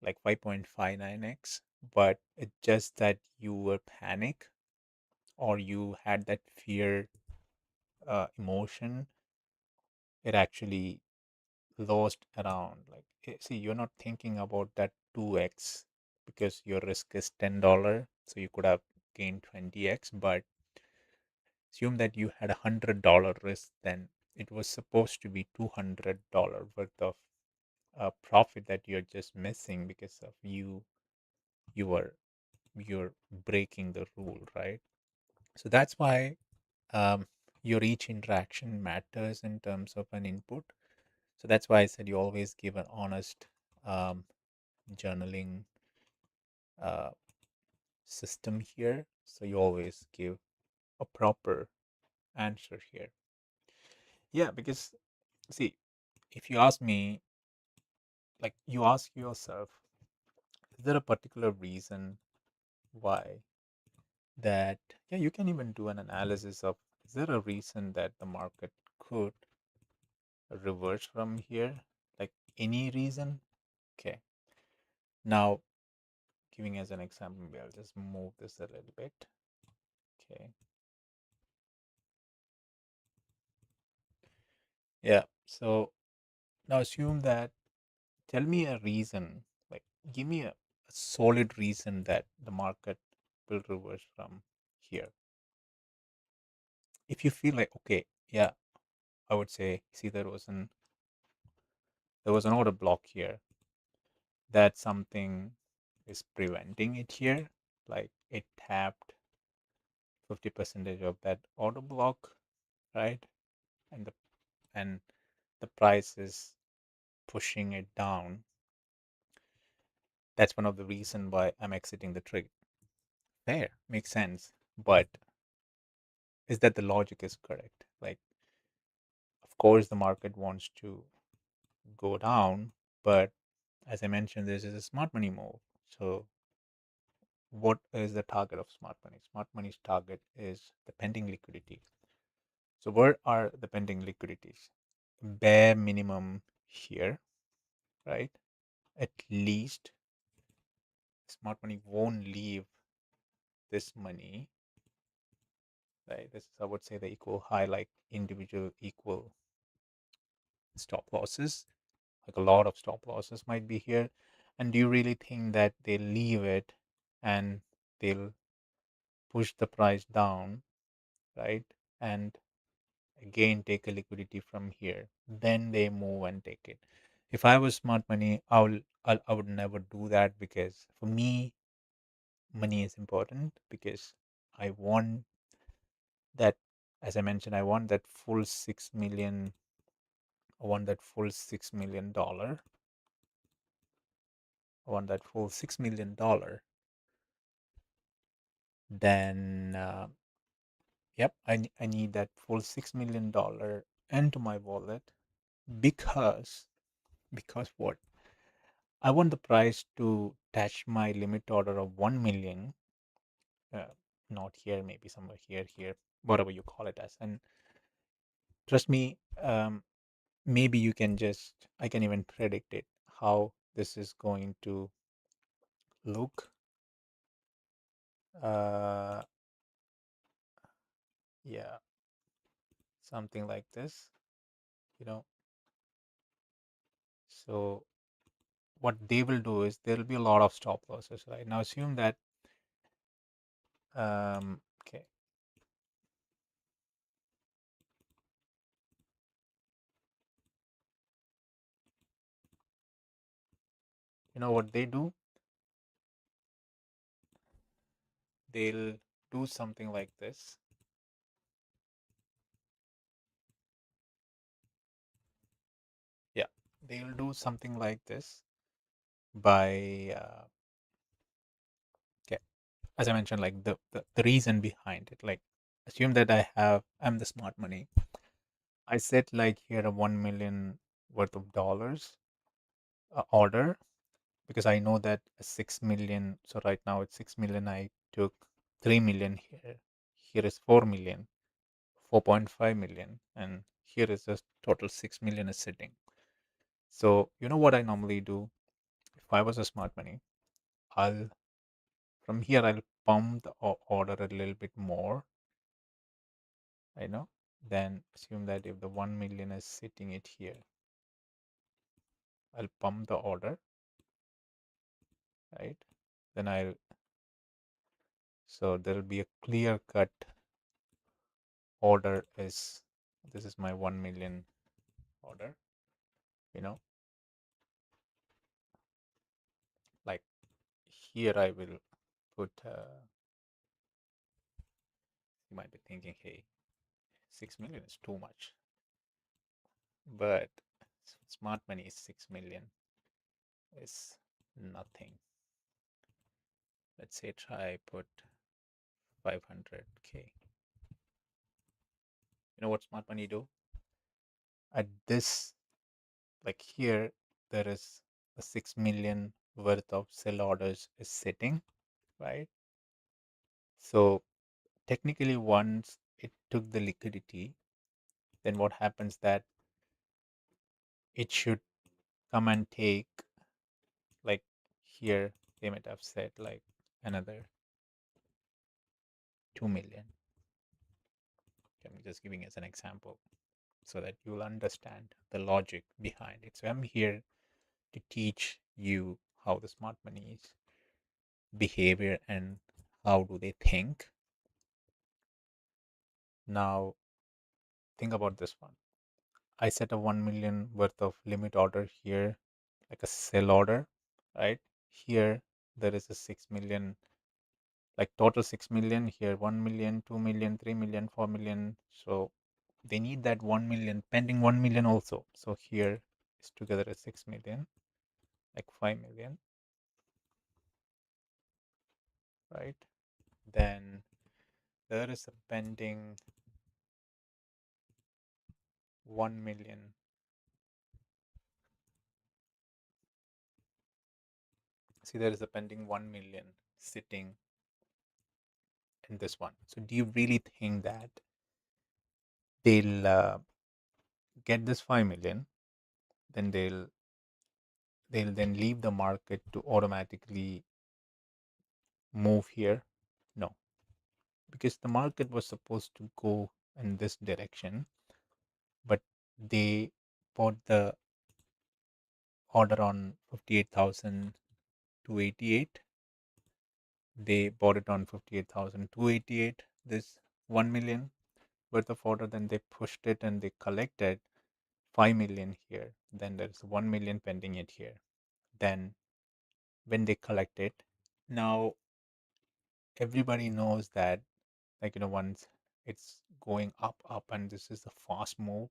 like 5.59x, but it's just that you were panic or you had that fear emotion. It actually lost around see, you're not thinking about that 2x because your risk is $10, so you could have gained 20x, but assume that you had $100 risk, then it was supposed to be $200 worth of profit that you're just missing because of you were you're breaking the rule, right? So that's why um, your each interaction matters in terms of an input. So that's why I said you always give an honest um, journaling uh, system here. So you always give a proper answer here. Yeah, because see, if you ask me, like you ask yourself, is there a particular reason why that, yeah, you can even do an analysis of is there a reason that the market could reverse from here? Like any reason? Okay. Now, giving as an example, maybe I'll just move this a little bit. Okay. Yeah. So now assume that, tell me a reason, like give me a solid reason that the market will reverse from here. If you feel like, okay, yeah, I would say, see, there was an order block here, that something is preventing it here, like it tapped 50% of that order block, right? And the price is pushing it down. That's one of the reason why I'm exiting the trade. Fair, makes sense. But is that the logic is correct? Like, of course, the market wants to go down, but as I mentioned, this is a smart money move. So what is the target of smart money? Smart money's target is the pending liquidity. So where are the pending liquidities? Bare minimum here, right? At least smart money won't leave this money, right? This is, I would say, the equal high, like individual equal stop losses, like a lot of stop losses might be here. And do you really think that they'll leave it and they'll push the price down, right? And again take a liquidity from here, then they move and take it. If I was smart money, I would never do that, because for me, money is important, because I want that, as I mentioned, I want that full 6 million. I want that full $6 million. I want that full $6 million. Then, yep, I need that full $6 million into my wallet, because what? I want the price to touch my limit order of 1 million, uh, not here, maybe somewhere here, whatever you call it as. And trust me, maybe I can even predict it, how this is going to look. Uh, yeah, something like this, you know. So what they will do is there will be a lot of stop losses, right? Now assume that, okay, you know what they do? They'll do something like this. Yeah, they'll do something like this by, okay, as I mentioned, like the reason behind it. Like, assume that I'm the smart money. I set like here a 1 million worth of dollars order, because I know that 6 million. So right now it's 6 million. I took 3 million here. Here is 4 million, 4.5 million, and here is just total 6 million is sitting. So you know what I normally do? If I was a smart money, I'll from here I'll pump the order a little bit more. I know. Then assume that if the 1 million is sitting it here, I'll pump the order, right? Then so there'll be a clear cut order is, this is my 1 million order, you know, like here I will put, you might be thinking, hey, 6 million is too much, but smart money is 6 million is nothing. Let's say try put 500K. You know what smart money do? At this, like here, there is a 6 million worth of sell orders is sitting, right? So technically, once it took the liquidity, then what happens that it should come and take, like here, they might have said like another 2 million. I'm just giving as an example so that you'll understand the logic behind it. So I'm here to teach you how the smart money is behavior and how do they think. Now think about this one. I set a 1 million worth of limit order here, like a sell order, right? Here there is a 6 million, like total 6 million, here 1 million, 2 million, 3 million, 4 million. So they need that 1 million pending 1 million also. So here is together a 6 million, like 5 million, right? Then there is a pending 1 million. See, there is a pending 1 million sitting in this one. So do you really think that they'll get this 5 million, then they'll then leave the market to automatically move here? No, because the market was supposed to go in this direction, but they bought the order on 58,288. They bought it on 58,288, this 1 million worth of order. Then they pushed it and they collected 5 million here. Then there's 1 million pending it here. Then when they collect it, now everybody knows that, like, once it's going up and this is a fast move,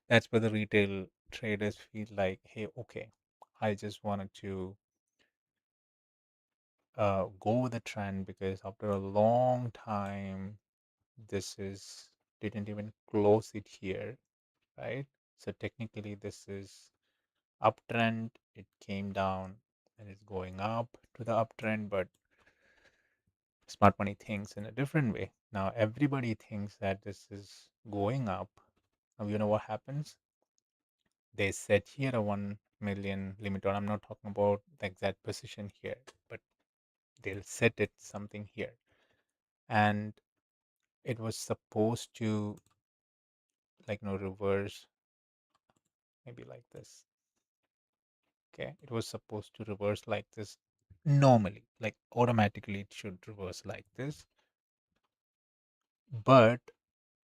that's where the retail traders feel like, hey, okay, I just wanted to go with the trend because after a long time, this is didn't even close it here, right? So technically, this is uptrend. It came down and it's going up to the uptrend, but smart money thinks in a different way. Now everybody thinks that this is going up. Now you know what happens? They set here a 1 million limit, or I'm not talking about the exact position here, but they'll set it something here. And it was supposed to, like, reverse, maybe like this. Okay, it was supposed to reverse like this normally, like automatically it should reverse like this. But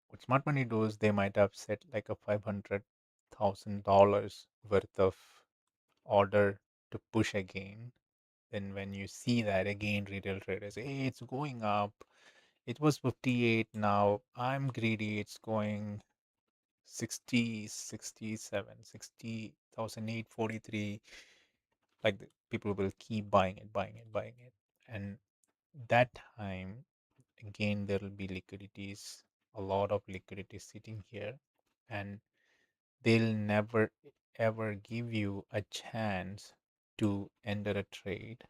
what smart money does, they might have set like a $500,000 worth of order to push again. Then when you see that again, retail traders, hey, it's going up. It was 58, now I'm greedy, it's going 60, 67, 60,843. Like, people will keep buying it, buying it, buying it. And that time, again, there will be liquidities, a lot of liquidity sitting here, and they'll never ever give you a chance to enter a trade.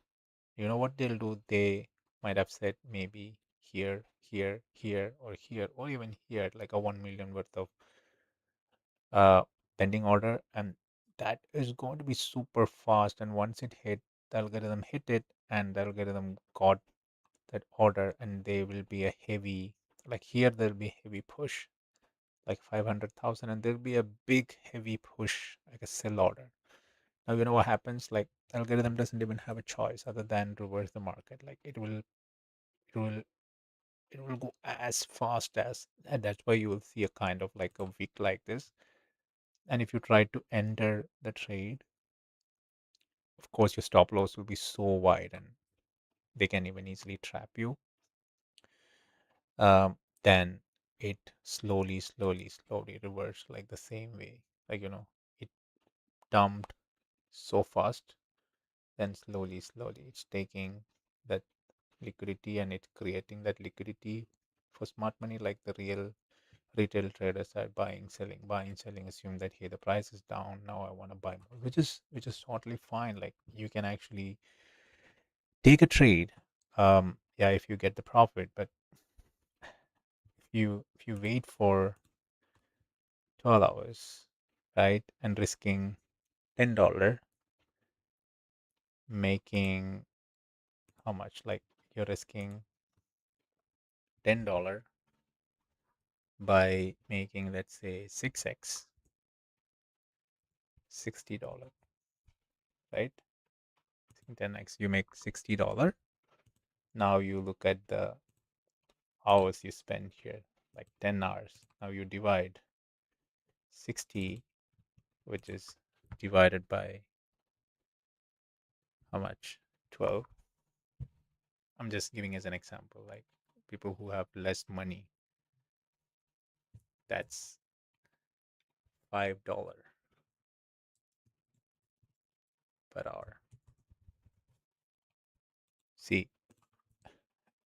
You know what they'll do? They might have said maybe here, here, here, or even here, like a 1 million worth of uh, pending order, and that is going to be super fast. And once it hit, the algorithm hit it, and the algorithm got that order, and there will be a heavy, like here, there'll be heavy push, like 500,000, and there'll be a big heavy push, like a sell order. Now, you know what happens? Like, algorithm doesn't even have a choice other than reverse the market. Like, it will, it will go as fast as, and that's why you will see a kind of like a wick like this. And if you try to enter the trade, of course, your stop loss will be so wide and they can even easily trap you. Then it slowly reverse like the same way. Like, it dumped so fast, then slowly it's taking that liquidity and it's creating that liquidity for smart money. Like, the real retail traders are buying, selling, assume that, hey, the price is down, now I want to buy more, which is totally fine. Like, you can actually take a trade, yeah, if you get the profit. But if you wait for 12 hours, right, and risking $10, making how much? Like, you're risking $10 by making, let's say, 6x, $60, right? 10x, you make $60. Now you look at the hours you spend here, like 10 hours. Now you divide 60, which is divided by how much? 12. I'm just giving as an example. Like, people who have less money, that's $5 per hour. See,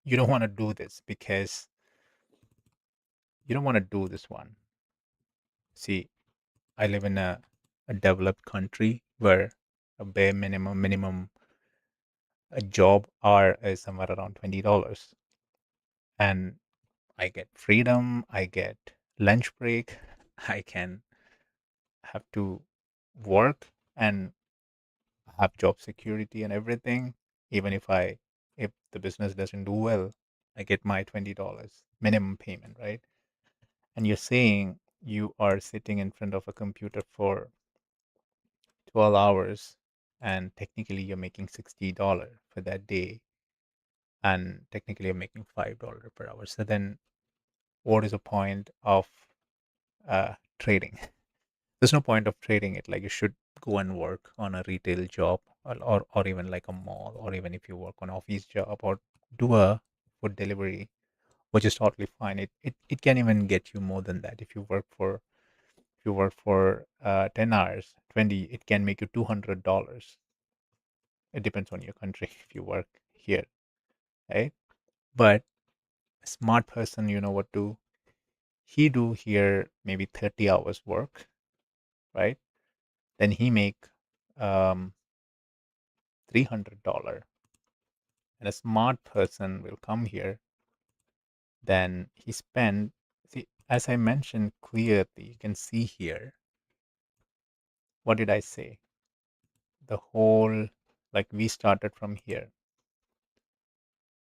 you don't want to do this because you don't want to do this one. See, I live in a developed country where a bare minimum a job hour is somewhere around $20, and I get freedom, I get lunch break, I can have to work and have job security and everything. Even if the business doesn't do well, I get my $20 minimum payment, right? And you're saying you are sitting in front of a computer for 12 hours and technically you're making $60 for that day, and technically you're making $5 per hour. So then what is the point of trading? There's no point of trading it. Like you should go and work on a retail job, or even like a mall, or even if you work on office job or do a food delivery, which is totally fine. It can even get you more than that. If you work for 10 hours, 20, it can make you $200. It depends on your country if you work here, right? But a smart person, you know what do he do here? Maybe 30 hours work, right? Then he make um, $300. And a smart person will come here, then he spend, see, as I mentioned clearly, you can see here, what did I say? The whole, like we started from here.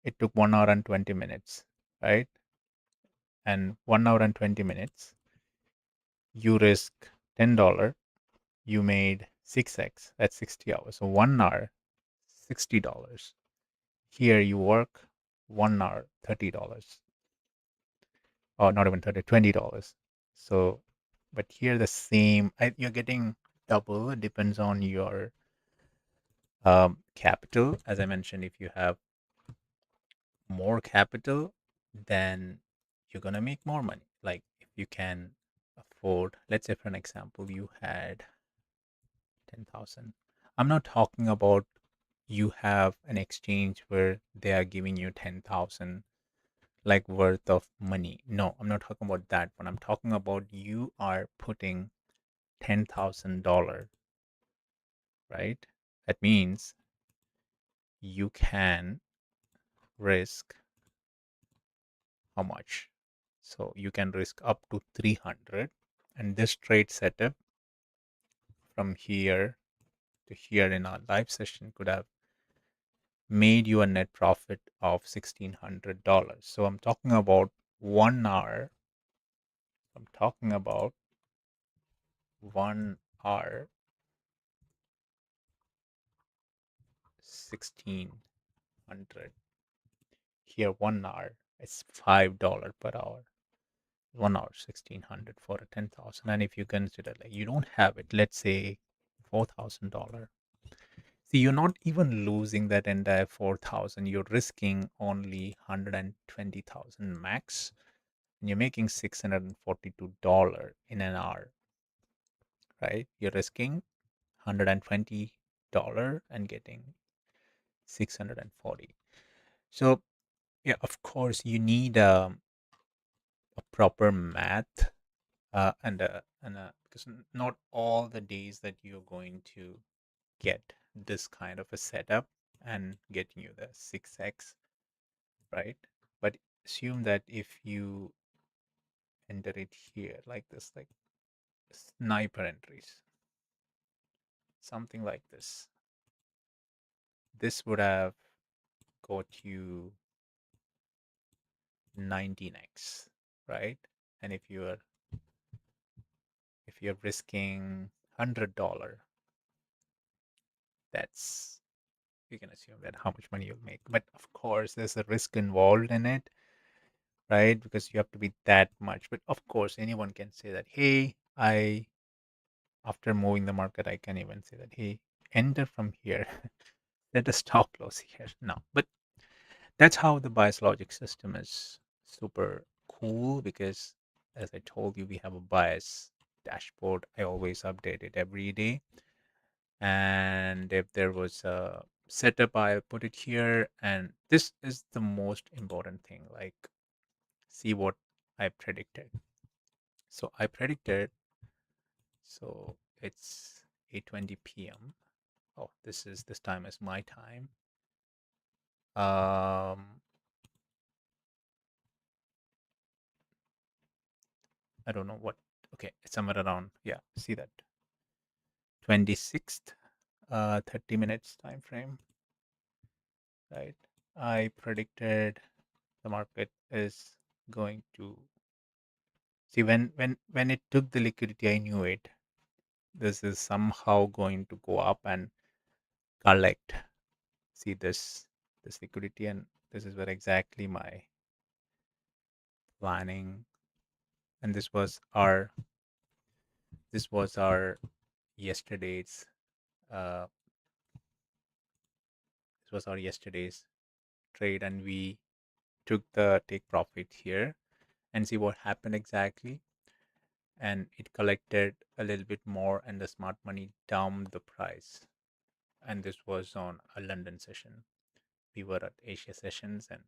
It took 1 hour and 20 minutes, right? And 1 hour and 20 minutes, you risk $10, you made 6x, that's 60 hours. So 1 hour, $60. Here you work 1 hour, $30. Or not even 30, $20. So, but here the same, you're getting double. It depends on your capital. As I mentioned, if you have more capital, then you're gonna make more money. Like if you can afford, let's say for an example, you had 10,000. I'm not talking about you have an exchange where they are giving you 10,000 like worth of money. No, I'm not talking about that one. I'm talking about you are putting $10,000, right? That means you can risk how much? So you can risk up to 300. And this trade setup from here to here in our live session could have made you a net profit of $1,600. So I'm talking about 1 hour. I'm talking about 1 hour, 1600. Here, 1 hour, it's $5 per hour. 1 hour, 1600 for a 10,000. And if you consider like you don't have it, let's say $4,000. See, you're not even losing that entire 4,000. You're risking only 120,000 max. And you're making $642 in an hour, right? You're risking $120 and getting 640. So yeah, of course, you need a proper math, because not all the days that you're going to get this kind of a setup and getting you the 6x, right? But assume that if you enter it here like this, like sniper entries, something like this would have got you 19x, right? And if you're risking $100, that's, you can assume that how much money you'll make. But of course, there's a risk involved in it, right? Because you have to be that much. But of course, anyone can say that, hey, after moving the market, I can even say that, hey, enter from here. Let us stop loss here. No, but that's how the bias logic system is super cool because, as I told you, we have a bias dashboard. I always update it every day. And if there was a setup, I'll put it here. And this is the most important thing. Like, see what I predicted. So I predicted, so it's 8:20 p.m. Oh, this time is my time. Um, I don't know what. Okay, it's somewhere around. Yeah, see that 26th, 30 minutes time frame, right? I predicted the market is going to see when it took the liquidity. I knew it. This is somehow going to go up and collect. See this liquidity, and this is where exactly my planning. And this was our yesterday's uh, this was our yesterday's trade, and we took the take profit here and see what happened exactly. And it collected a little bit more, and the smart money dumped the price. And this was on a London session. We were at Asia sessions, and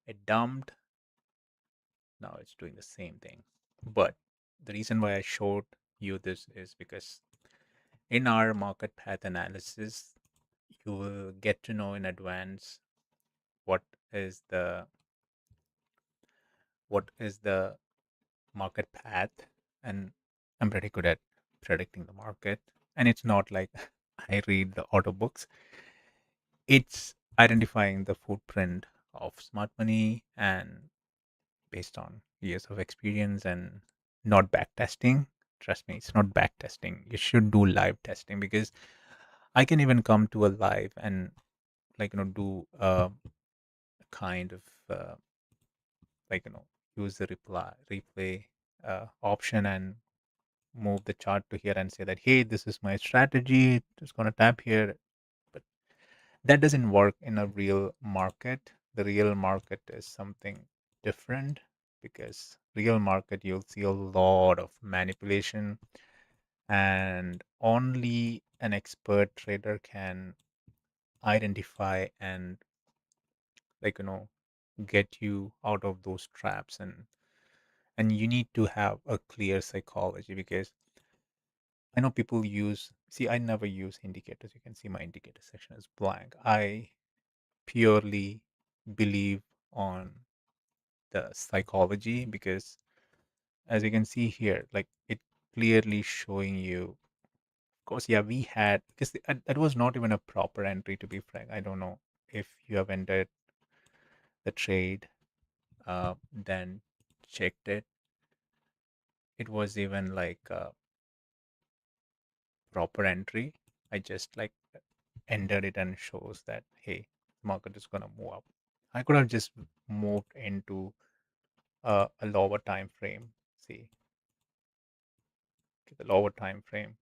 it dumped. Now it's doing the same thing. But the reason why I showed you this is because in our market path analysis, you will get to know in advance what is the what is the market path. And I'm pretty good at predicting the market. And it's not like I read the auto books. It's identifying the footprint of smart money, and based on years of experience, and not back testing. Trust me, it's not back testing. You should do live testing, because I can even come to a live and, do a kind of like you know use the replay option, and move the chart to here and say that, hey, this is my strategy, just going to tap here. But that doesn't work in a real market. The real market is something different, because real market, you'll see a lot of manipulation, and only an expert trader can identify and, like you know get you out of those traps. And you need to have a clear psychology, because I know people use, see, I never use indicators. You can see my indicator section is blank. I purely believe on the psychology, because as you can see here, like, it clearly showing you. Of course, yeah, we had, because that was not even a proper entry, to be frank. I don't know if you have entered the trade, then checked it. It was even like a proper entry. I just like entered it, and shows that, hey, market is gonna move up. I could have just moved into a lower time frame. See, okay, the lower time frame.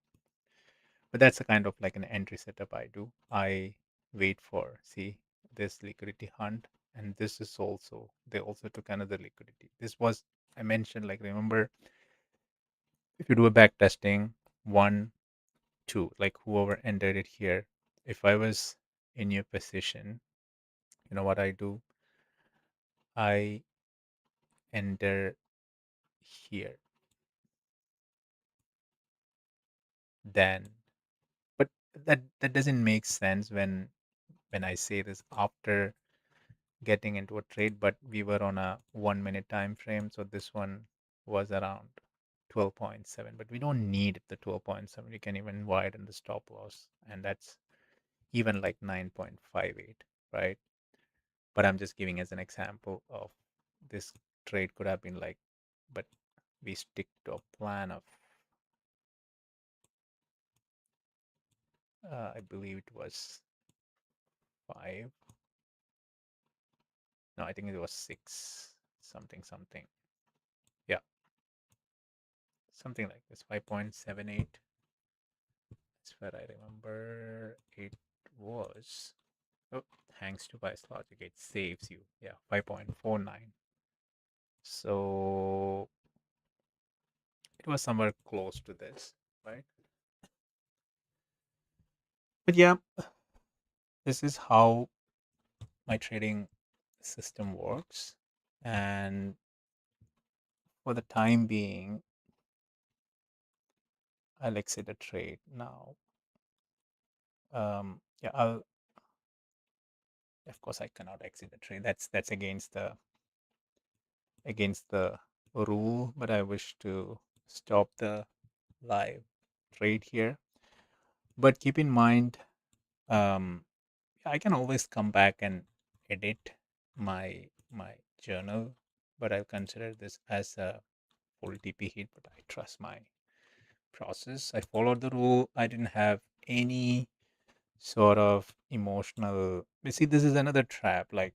But that's a kind of like an entry setup I do. I wait for, see, this liquidity hunt, and this is also, they also took another liquidity. This was, I mentioned, like, remember, if you do a back testing, one, two, like whoever entered it here, if I was in your position, you know what I do? I enter here, then. But that doesn't make sense when I say this after getting into a trade. But we were on a 1 minute time frame, so this one was around 12.7. But we don't need the 12.7. We can even widen the stop loss, and that's even like 9.58, right? But I'm just giving as an example of, this trade could have been like, but we stick to a plan of, I believe it was 5. No, I think it was 6 something something. Yeah, something like this. 5.78. That's where I remember it was. Oh, thanks to BiasLogic, it saves you. Yeah, 5.49. So it was somewhere close to this, right? But yeah, this is how my trading system works. And for the time being, I'll exit a trade now. Yeah, Of course, I cannot exit the trade. That's against the rule, but I wish to stop the live trade here. But keep in mind, um, I can always come back and edit my journal, but I'll consider this as a full TP hit. But I trust my process. I followed the rule. I didn't have any sort of emotional. You see, this is another trap. Like,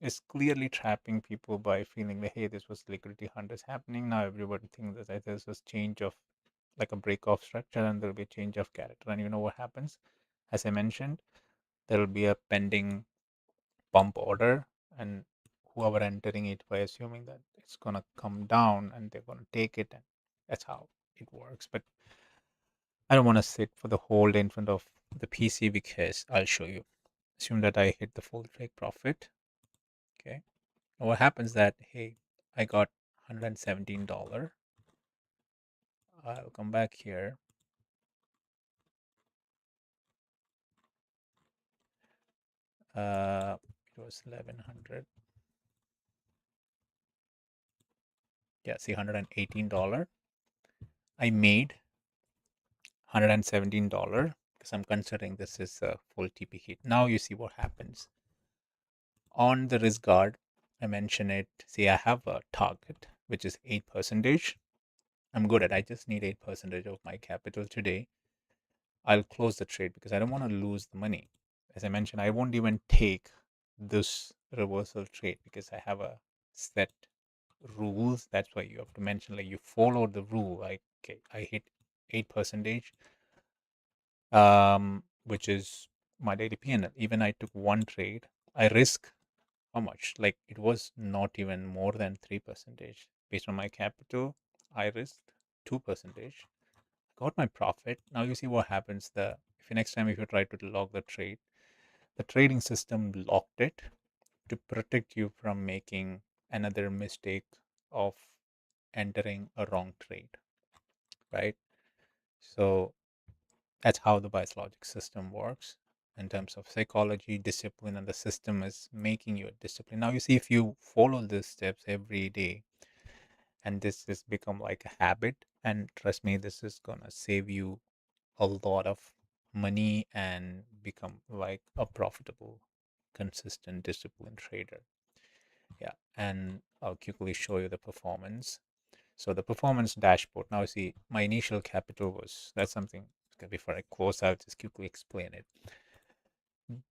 it's clearly trapping people by feeling that, hey, this was liquidity hunt is happening. Now everybody thinks that there's this change of, like, a break of structure, and there'll be a change of character. And you know what happens? As I mentioned, there'll be a pending pump order, and whoever entering it by assuming that it's going to come down and they're going to take it, and that's how it works. But I don't want to sit for the whole day in front of the PC, because I'll show you. Assume that I hit the full take profit. Okay. Now what happens that, hey, I got $117. I'll come back here. It was 1100. Yeah, see, $118. I made $117 because I'm considering this is a full TP hit. Now you see what happens. On the risk guard, I mention it. See, I have a target, which is 8%. I'm good at. I just need 8% of my capital today. I'll close the trade because I don't want to lose the money. As I mentioned, I won't even take this reversal trade because I have a set rules. That's why you have to mention, like, you follow the rule. Like, okay, I hit 8%, which is my daily P&L. Even I took one trade, I risk how much? Like, it was not even more than 3%. Based on my capital, I risked 2%. Got my profit. Now you see what happens. If you next time if you try to log the trade, the trading system locked it to protect you from making another mistake of entering a wrong trade, right? So that's how the BiasLogic system works in terms of psychology, discipline, and the system is making you a discipline. Now you see, if you follow these steps every day, and this has become like a habit, and trust me, this is gonna save you a lot of money and become like a profitable, consistent, disciplined trader. Yeah, and I'll quickly show you the performance. So the performance dashboard. Now see, my initial capital was, that's something, okay, before I close out, just quickly explain it.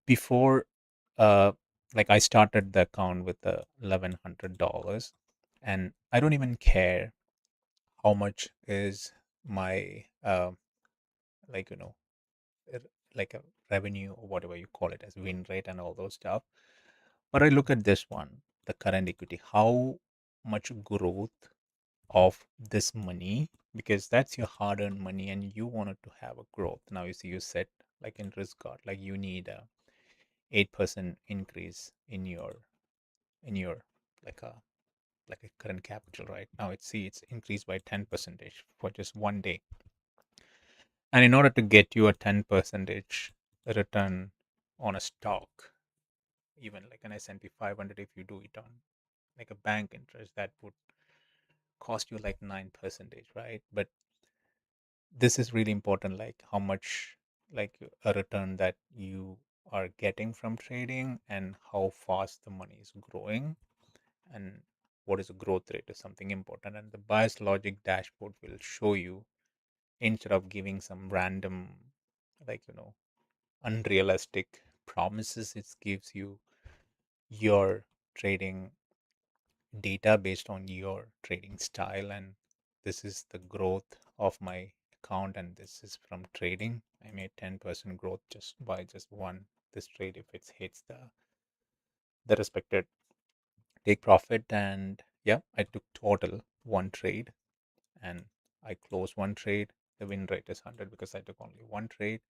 Before, uh, like, I started the account with the $1,100, and I don't even care how much is my like, r- like a revenue or whatever you call it as win rate and all those stuff. But I look at this one, the current equity, how much growth of this money, because that's your hard-earned money and you wanted to have a growth. Now you see, you said, like in risk guard, like you need a 8% increase in your like a current capital. Right now it's increased by 10% for just one day. And in order to get you a 10% return on a stock, even like an S&P 500, if you do it on like a bank interest, that would cost you like 9%, right? But this is really important, like how much, like a return that you are getting from trading, and how fast the money is growing, and what is the growth rate is something important. And the bias logic dashboard will show you, instead of giving some random, like, unrealistic promises, it gives you your trading data based on your trading style. And this is the growth of my account, and this is from trading. I made 10% growth just by just one this trade, if it hits the respected take profit. And yeah, I took total one trade, and I closed one trade. The win rate is 100 because I took only one trade.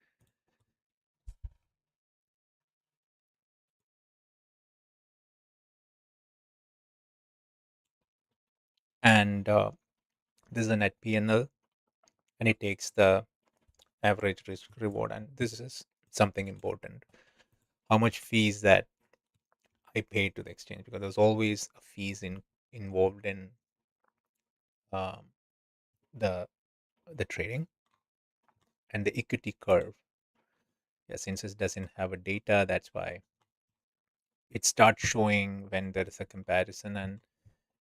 And this is a net PNL, and it takes the average risk reward. And this is something important. How much fees that I paid to the exchange, because there's always a fees involved in um, the the trading. And the equity curve, yeah, since it doesn't have a data, that's why it starts showing when there is a comparison, and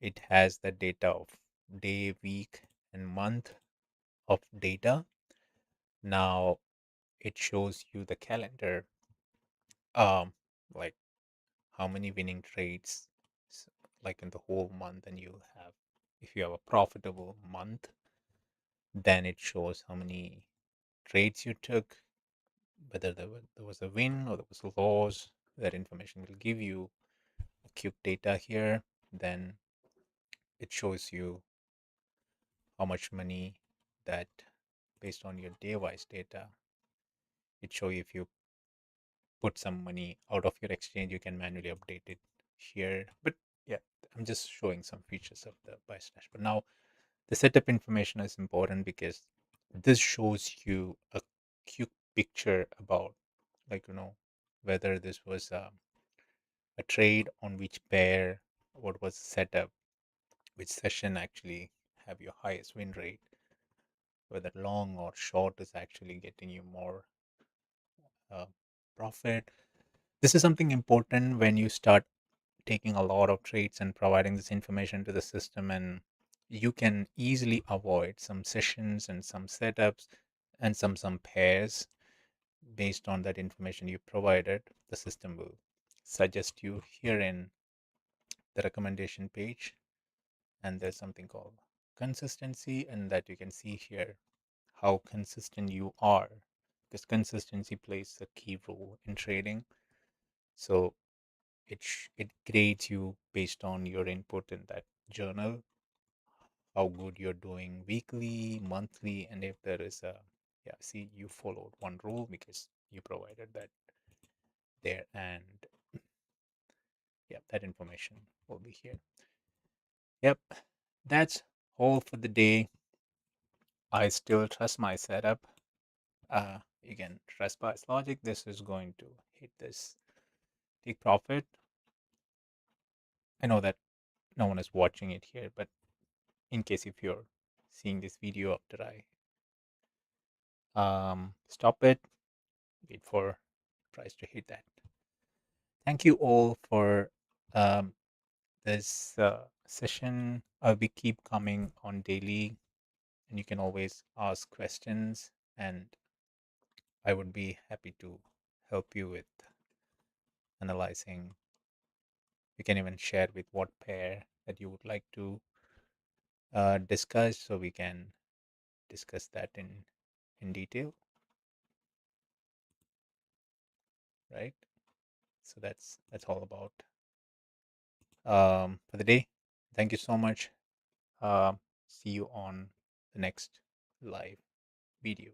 it has the data of day, week, and month of data. Now it shows you the calendar, um like how many winning trades, s- like in the whole month. And you have, if you have a profitable month, then it shows how many trades you took, whether there was a win or there was a loss. That information will give you a cube data here. Then it shows you how much money that, based on your day wise data, it show you if you put some money out of your exchange, you can manually update it here. But yeah, I'm just showing some features of the bias dashboard. Now the setup information is important, because this shows you a quick picture about, like, whether this was a trade on which pair, what was set up, which session actually have your highest win rate, whether long or short is actually getting you more uh, profit. This is something important when you start taking a lot of trades and providing this information to the system, and you can easily avoid some sessions and some setups and some pairs. Based on that information you provided, the system will suggest you here in the recommendation page. And there's something called consistency, and that you can see here how consistent you are, because consistency plays a key role in trading. So it grades you based on your input in that journal, how good you're doing weekly, monthly. And if there is a, yeah, see, you followed one rule because you provided that there. And yeah, that information will be here. Yep, that's all for the day. I still trust my setup. You can trust BiasLogic. This is going to hit this take profit. I know that no one is watching it here, but in case if you're seeing this video after I stop it, wait for price to hit that. Thank you all for um, this session. We keep coming on daily, and you can always ask questions, and I would be happy to help you with analyzing. You can even share with what pair that you would like to discuss, so we can discuss that in detail, right? So that's all about for the day. Thank you so much. See you on the next live video.